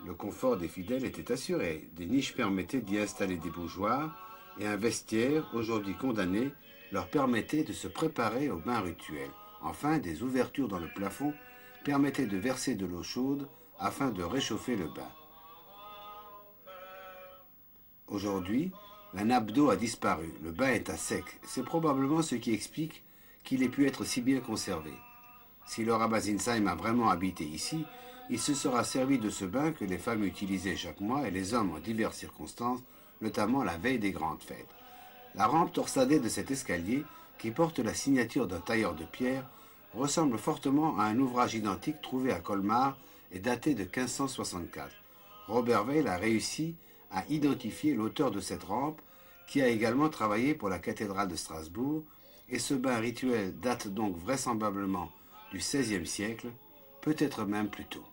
Le confort des fidèles était assuré. Des niches permettaient d'y installer des bougeoirs et un vestiaire, aujourd'hui condamné, leur permettait de se préparer au bain rituel. Enfin, des ouvertures dans le plafond permettaient de verser de l'eau chaude afin de réchauffer le bain. Aujourd'hui, la nappe d'eau a disparu, le bain est à sec. C'est probablement ce qui explique qu'il ait pu être si bien conservé. Si le rabbin Zinsheim a vraiment habité ici, il se sera servi de ce bain que les femmes utilisaient chaque mois et les hommes en diverses circonstances, notamment la veille des grandes fêtes. La rampe torsadée de cet escalier, qui porte la signature d'un tailleur de pierre, ressemble fortement à un ouvrage identique trouvé à Colmar et daté de 1564. Robert Weil a réussi à identifier l'auteur de cette rampe, qui a également travaillé pour la cathédrale de Strasbourg, et ce bain rituel date donc vraisemblablement du XVIe siècle, peut-être même plus tôt.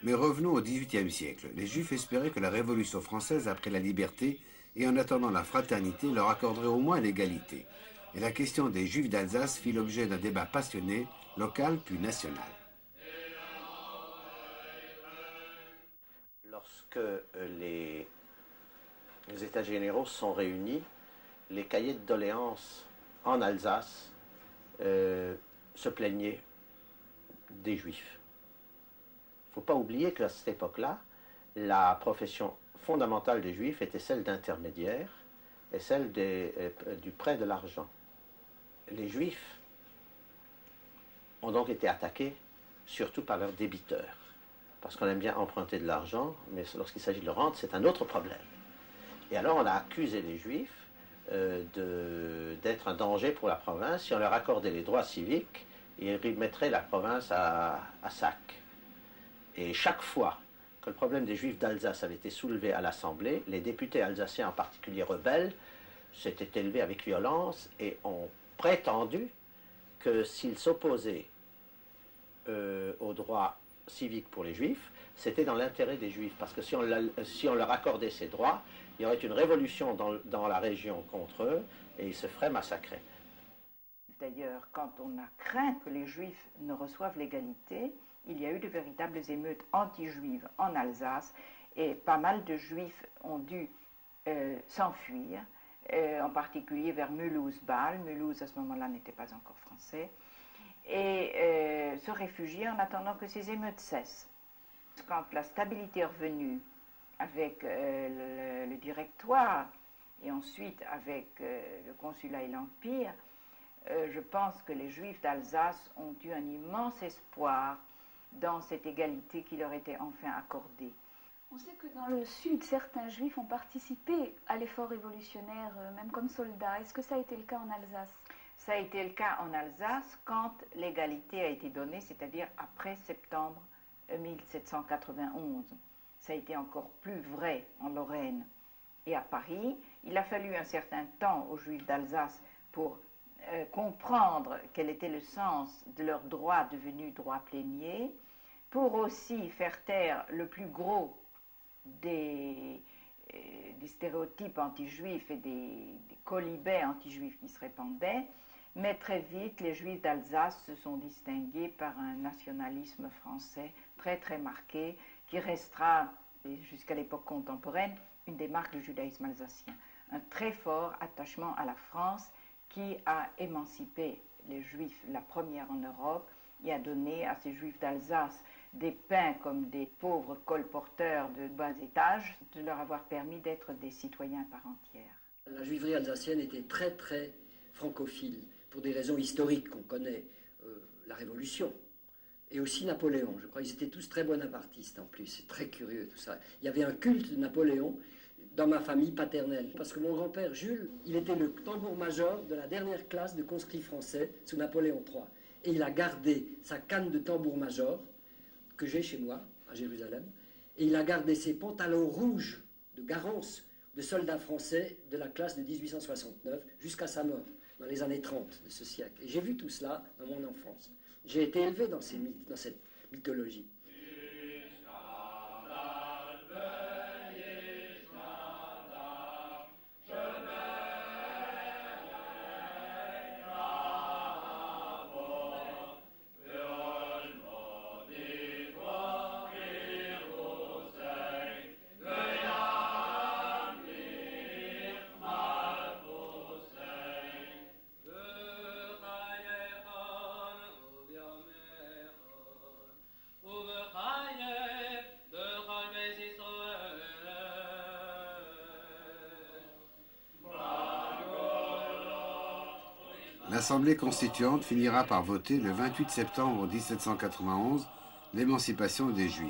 Mais revenons au XVIIIe siècle. Les Juifs espéraient que la Révolution française, après la liberté et en attendant la fraternité, leur accorderait au moins l'égalité. Et la question des Juifs d'Alsace fit l'objet d'un débat passionné, local puis national. Lorsque les États généraux sont réunis, les cahiers de doléances en Alsace se plaignaient des Juifs. Il ne faut pas oublier qu'à cette époque-là, la profession fondamentale des Juifs était celle d'intermédiaire et celle du prêt de l'argent. Les Juifs ont donc été attaqués surtout par leurs débiteurs, parce qu'on aime bien emprunter de l'argent, mais lorsqu'il s'agit de le rendre, c'est un autre problème. Et alors on a accusé les Juifs d'être un danger pour la province. Si on leur accordait les droits civiques, ils mettraient la province à sac. Et chaque fois que le problème des Juifs d'Alsace avait été soulevé à l'Assemblée, les députés alsaciens, en particulier rebelles, s'étaient élevés avec violence et ont prétendu que s'ils s'opposaient aux droits civiques pour les Juifs, c'était dans l'intérêt des Juifs, parce que si on leur accordait ces droits, il y aurait une révolution dans la région contre eux et ils se feraient massacrer. D'ailleurs, quand on a craint que les Juifs ne reçoivent l'égalité, il y a eu de véritables émeutes anti-juives en Alsace et pas mal de Juifs ont dû s'enfuir, en particulier vers Mulhouse-Bâle. Mulhouse, à ce moment-là, n'était pas encore français, et se réfugier en attendant que ces émeutes cessent. Quand la stabilité est revenue avec le directoire et ensuite avec le consulat et l'Empire, je pense que les Juifs d'Alsace ont eu un immense espoir dans cette égalité qui leur était enfin accordée. On sait que dans le Sud, certains Juifs ont participé à l'effort révolutionnaire, même comme soldats. Est-ce que ça a été le cas en Alsace? Ça a été le cas en Alsace quand l'égalité a été donnée, c'est-à-dire après septembre 1791. Ça a été encore plus vrai en Lorraine et à Paris. Il a fallu un certain temps aux Juifs d'Alsace pour comprendre quel était le sens de leurs droits devenus droits pléniers, pour aussi faire taire le plus gros des stéréotypes anti-juifs et des quolibets anti-juifs qui se répandaient. Mais très vite, les Juifs d'Alsace se sont distingués par un nationalisme français très très marqué, qui restera, jusqu'à l'époque contemporaine, une des marques du judaïsme alsacien. Un très fort attachement à la France qui a émancipé les Juifs, la première en Europe, et a donné à ces Juifs d'Alsace des peints comme des pauvres colporteurs de bas étages, de leur avoir permis d'être des citoyens par entière. La juiverie alsacienne était très très francophile, pour des raisons historiques qu'on connaît, la Révolution, et aussi Napoléon. Je crois qu'ils étaient tous très bonapartistes en plus, c'est très curieux tout ça. Il y avait un culte de Napoléon dans ma famille paternelle, parce que mon grand-père Jules, il était le tambour-major de la dernière classe de conscrits français sous Napoléon III. Et il a gardé sa canne de tambour-major, que j'ai chez moi, à Jérusalem, et il a gardé ses pantalons rouges de Garance, de soldats français de la classe de 1869, jusqu'à sa mort, dans les années 30 de ce siècle. Et j'ai vu tout cela dans mon enfance. J'ai été élevé dans cette mythologie. L'Assemblée constituante finira par voter le 28 septembre 1791 l'émancipation des Juifs.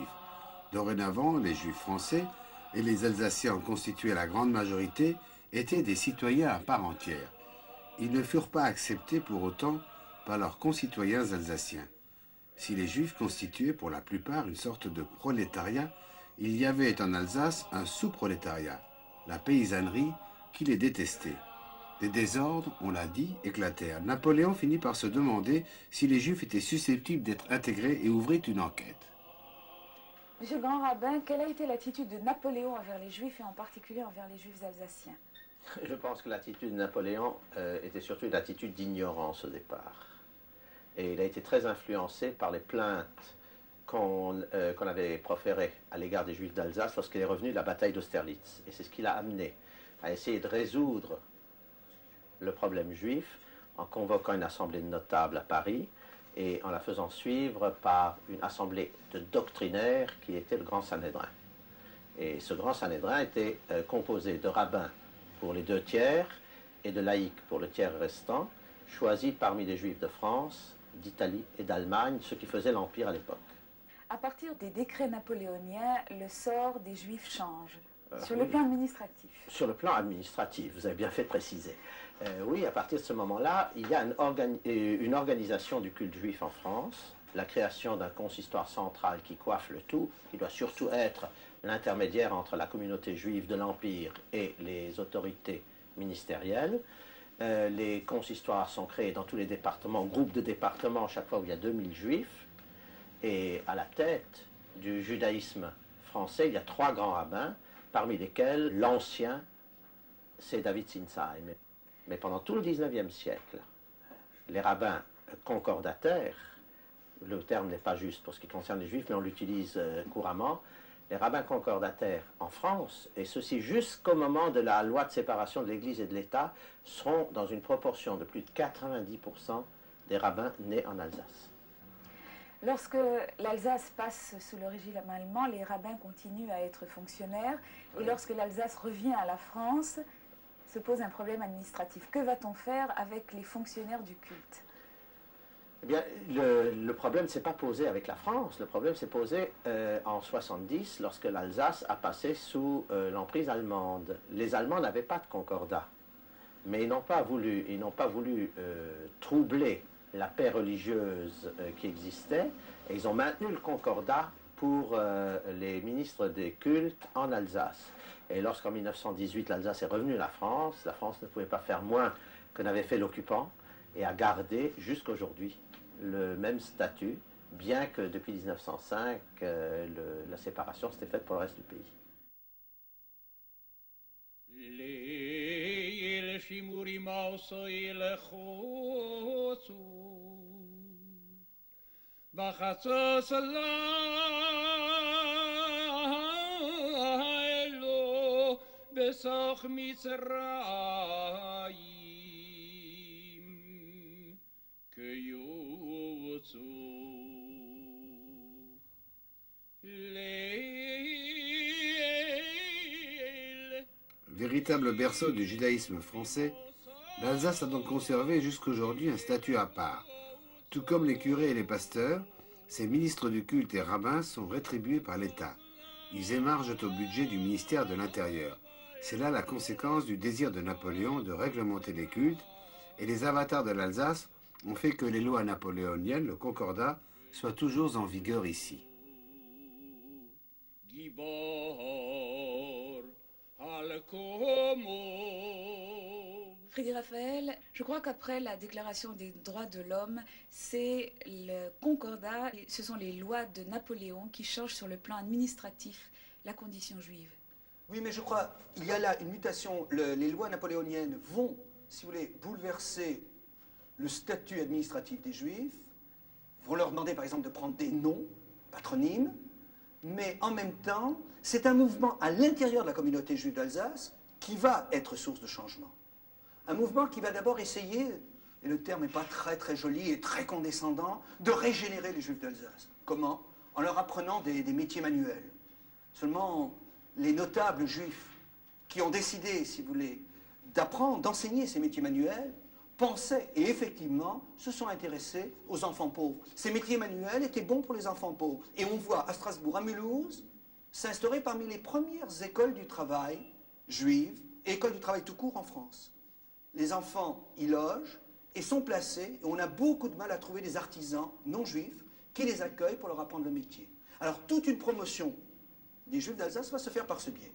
Dorénavant, les Juifs français et les Alsaciens en constituaient la grande majorité étaient des citoyens à part entière. Ils ne furent pas acceptés pour autant par leurs concitoyens alsaciens. Si les Juifs constituaient pour la plupart une sorte de prolétariat, il y avait en Alsace un sous-prolétariat, la paysannerie, qui les détestait. Des désordres, on l'a dit, éclatèrent. Napoléon finit par se demander si les Juifs étaient susceptibles d'être intégrés et ouvrit une enquête. Monsieur le grand rabbin, quelle a été l'attitude de Napoléon envers les Juifs et en particulier envers les Juifs alsaciens? Je pense que l'attitude de Napoléon était surtout une attitude d'ignorance au départ. Et il a été très influencé par les plaintes qu'on avait proférées à l'égard des Juifs d'Alsace lorsqu'il est revenu de la bataille d'Austerlitz. Et c'est ce qui l'a amené à essayer de résoudre le problème juif en convoquant une assemblée de notables à Paris et en la faisant suivre par une assemblée de doctrinaires qui était le Grand Sanhédrin. Et ce Grand Sanhédrin était composé de rabbins pour les 2 tiers et de laïcs pour le tiers restant, choisis parmi les Juifs de France, d'Italie et d'Allemagne, ce qui faisait l'Empire à l'époque. À partir des décrets napoléoniens, le sort des Juifs change, sur le plan administratif. Sur le plan administratif, vous avez bien fait de préciser. Oui, à partir de ce moment-là, il y a une organisation du culte juif en France, la création d'un consistoire central qui coiffe le tout, qui doit surtout être l'intermédiaire entre la communauté juive de l'Empire et les autorités ministérielles. Les consistoires sont créés dans tous les départements, groupes de départements, chaque fois où il y a 2000 juifs. Et à la tête du judaïsme français, il y a 3 grands rabbins, parmi lesquels l'ancien, c'est David Sinsheim. Mais pendant tout le 19e siècle, les rabbins concordataires, le terme n'est pas juste pour ce qui concerne les Juifs, mais on l'utilise couramment, les rabbins concordataires en France, et ceci jusqu'au moment de la loi de séparation de l'Église et de l'État, seront dans une proportion de plus de 90% des rabbins nés en Alsace. Lorsque l'Alsace passe sous le régime allemand, les rabbins continuent à être fonctionnaires. Et lorsque l'Alsace revient à la France, se pose un problème administratif. Que va-t-on faire avec les fonctionnaires du culte? Eh bien, le problème ne s'est pas posé avec la France. Le problème s'est posé en 70, lorsque l'Alsace a passé sous l'emprise allemande. Les Allemands n'avaient pas de concordat. Mais ils n'ont pas voulu troubler la paix religieuse qui existait, et ils ont maintenu le concordat pour les ministres des cultes en Alsace. Et lorsqu'en 1918 l'Alsace est revenue à la France ne pouvait pas faire moins que n'avait fait l'occupant, et a gardé jusqu'aujourd'hui le même statut, bien que depuis 1905, la séparation s'était faite pour le reste du pays. Véritable berceau du judaïsme français, l'Alsace a donc conservé jusqu'aujourd'hui un statut à part. Tout comme les curés et les pasteurs, ces ministres du culte et rabbins sont rétribués par l'État. Ils émargent au budget du ministère de l'Intérieur. C'est là la conséquence du désir de Napoléon de réglementer les cultes, et les avatars de l'Alsace ont fait que les lois napoléoniennes, le Concordat, soient toujours en vigueur ici. Frédéric Raphaël, je crois qu'après la Déclaration des droits de l'homme, c'est le Concordat, ce sont les lois de Napoléon qui changent sur le plan administratif la condition juive. Oui, mais je crois qu'il y a là une mutation. Les lois napoléoniennes vont, si vous voulez, bouleverser le statut administratif des Juifs, vont leur demander par exemple de prendre des noms, patronymes, mais en même temps, c'est un mouvement à l'intérieur de la communauté juive d'Alsace qui va être source de changement. Un mouvement qui va d'abord essayer, et le terme n'est pas très joli et très condescendant, de régénérer les Juifs d'Alsace. Comment? En leur apprenant des métiers manuels. Seulement, les notables juifs qui ont décidé, si vous voulez, d'apprendre, d'enseigner ces métiers manuels, pensaient et effectivement se sont intéressés aux enfants pauvres. Ces métiers manuels étaient bons pour les enfants pauvres. Et on voit à Strasbourg, à Mulhouse, s'instaurer parmi les premières écoles du travail juives et écoles du travail tout court en France. Les enfants y logent et sont placés, et on a beaucoup de mal à trouver des artisans non juifs qui les accueillent pour leur apprendre le métier. Alors toute une promotion des Juifs d'Alsace va se faire par ce biais.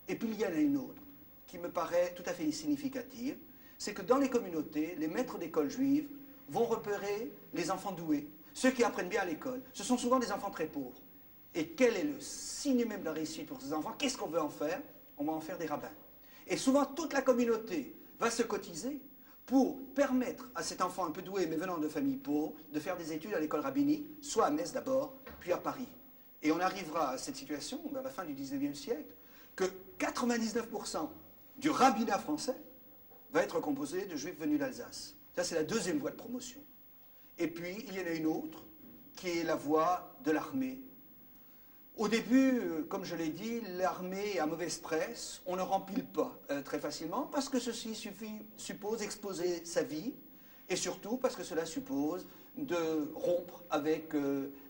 Et puis il y en a une autre qui me paraît tout à fait significative, c'est que dans les communautés, les maîtres d'école juives vont repérer les enfants doués, ceux qui apprennent bien à l'école. Ce sont souvent des enfants très pauvres. Et quel est le signe même de la réussite pour ces enfants? Qu'est-ce qu'on veut en faire? On va en faire des rabbins. Et souvent, toute la communauté va se cotiser pour permettre à cet enfant un peu doué, mais venant de familles pauvres, de faire des études à l'école rabbinique, soit à Metz d'abord, puis à Paris. Et on arrivera à cette situation, vers la fin du 19e siècle, que 99% du rabbinat français va être composé de juifs venus d'Alsace. Ça, c'est la deuxième voie de promotion. Et puis, il y en a une autre, qui est la voie de l'armée. Au début, comme je l'ai dit, l'armée a mauvaise presse, on ne remplit pas très facilement, parce que ceci suppose exposer sa vie, et surtout parce que cela suppose de rompre avec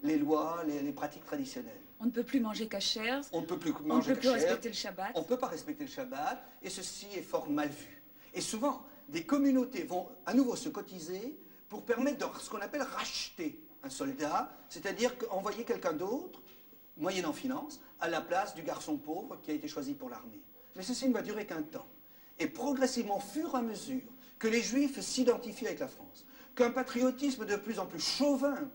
les lois, les pratiques traditionnelles. On ne peut plus manger kasher, on ne peut plus on ne peut plus respecter le Shabbat. On ne peut pas respecter le Shabbat, et ceci est fort mal vu. Et souvent, des communautés vont à nouveau se cotiser pour permettre de ce qu'on appelle racheter un soldat, c'est-à-dire envoyer quelqu'un d'autre, moyennant finance, à la place du garçon pauvre qui a été choisi pour l'armée. Mais ceci ne va durer qu'un temps. Et progressivement, au fur et à mesure que les Juifs s'identifient avec la France, qu'un patriotisme de plus en plus chauvin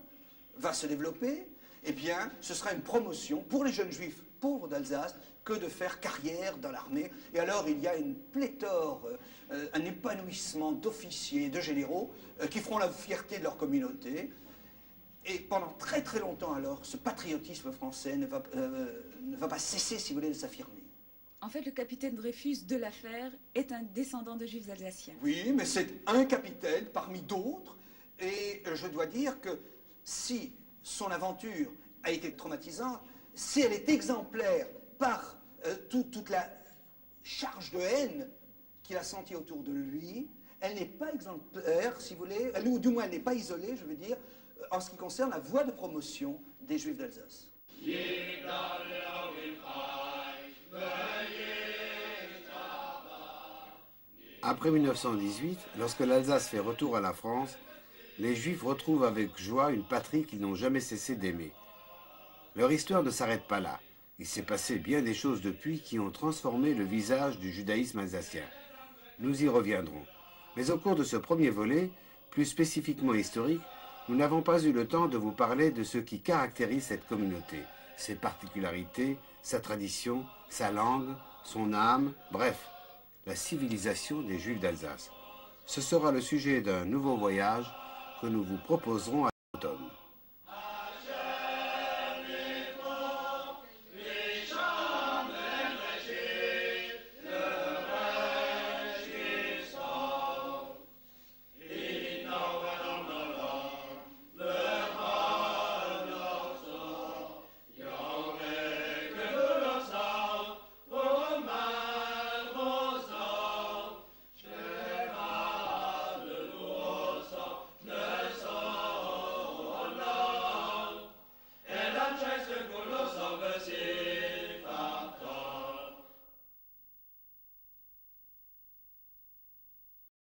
va se développer, eh bien, ce sera une promotion pour les jeunes Juifs pauvres d'Alsace que de faire carrière dans l'armée. Et alors, il y a une pléthore, un épanouissement d'officiers, de généraux, qui feront la fierté de leur communauté. Et pendant très très longtemps alors, ce patriotisme français ne va pas cesser, si vous voulez, de s'affirmer. En fait, le capitaine Dreyfus de l'affaire est un descendant de Juifs alsaciens. Oui, mais c'est un capitaine parmi d'autres. Et je dois dire que si son aventure a été traumatisante, si elle est exemplaire par toute la charge de haine qu'il a sentie autour de lui, elle n'est pas exemplaire, si vous voulez, ou du moins elle n'est pas isolée, je veux dire, en ce qui concerne la voie de promotion des Juifs d'Alsace. Après 1918, lorsque l'Alsace fait retour à la France, les Juifs retrouvent avec joie une patrie qu'ils n'ont jamais cessé d'aimer. Leur histoire ne s'arrête pas là. Il s'est passé bien des choses depuis qui ont transformé le visage du judaïsme alsacien. Nous y reviendrons. Mais au cours de ce premier volet, plus spécifiquement historique, nous n'avons pas eu le temps de vous parler de ce qui caractérise cette communauté, ses particularités, sa tradition, sa langue, son âme, bref, la civilisation des Juifs d'Alsace. Ce sera le sujet d'un nouveau voyage que nous vous proposerons à l'automne.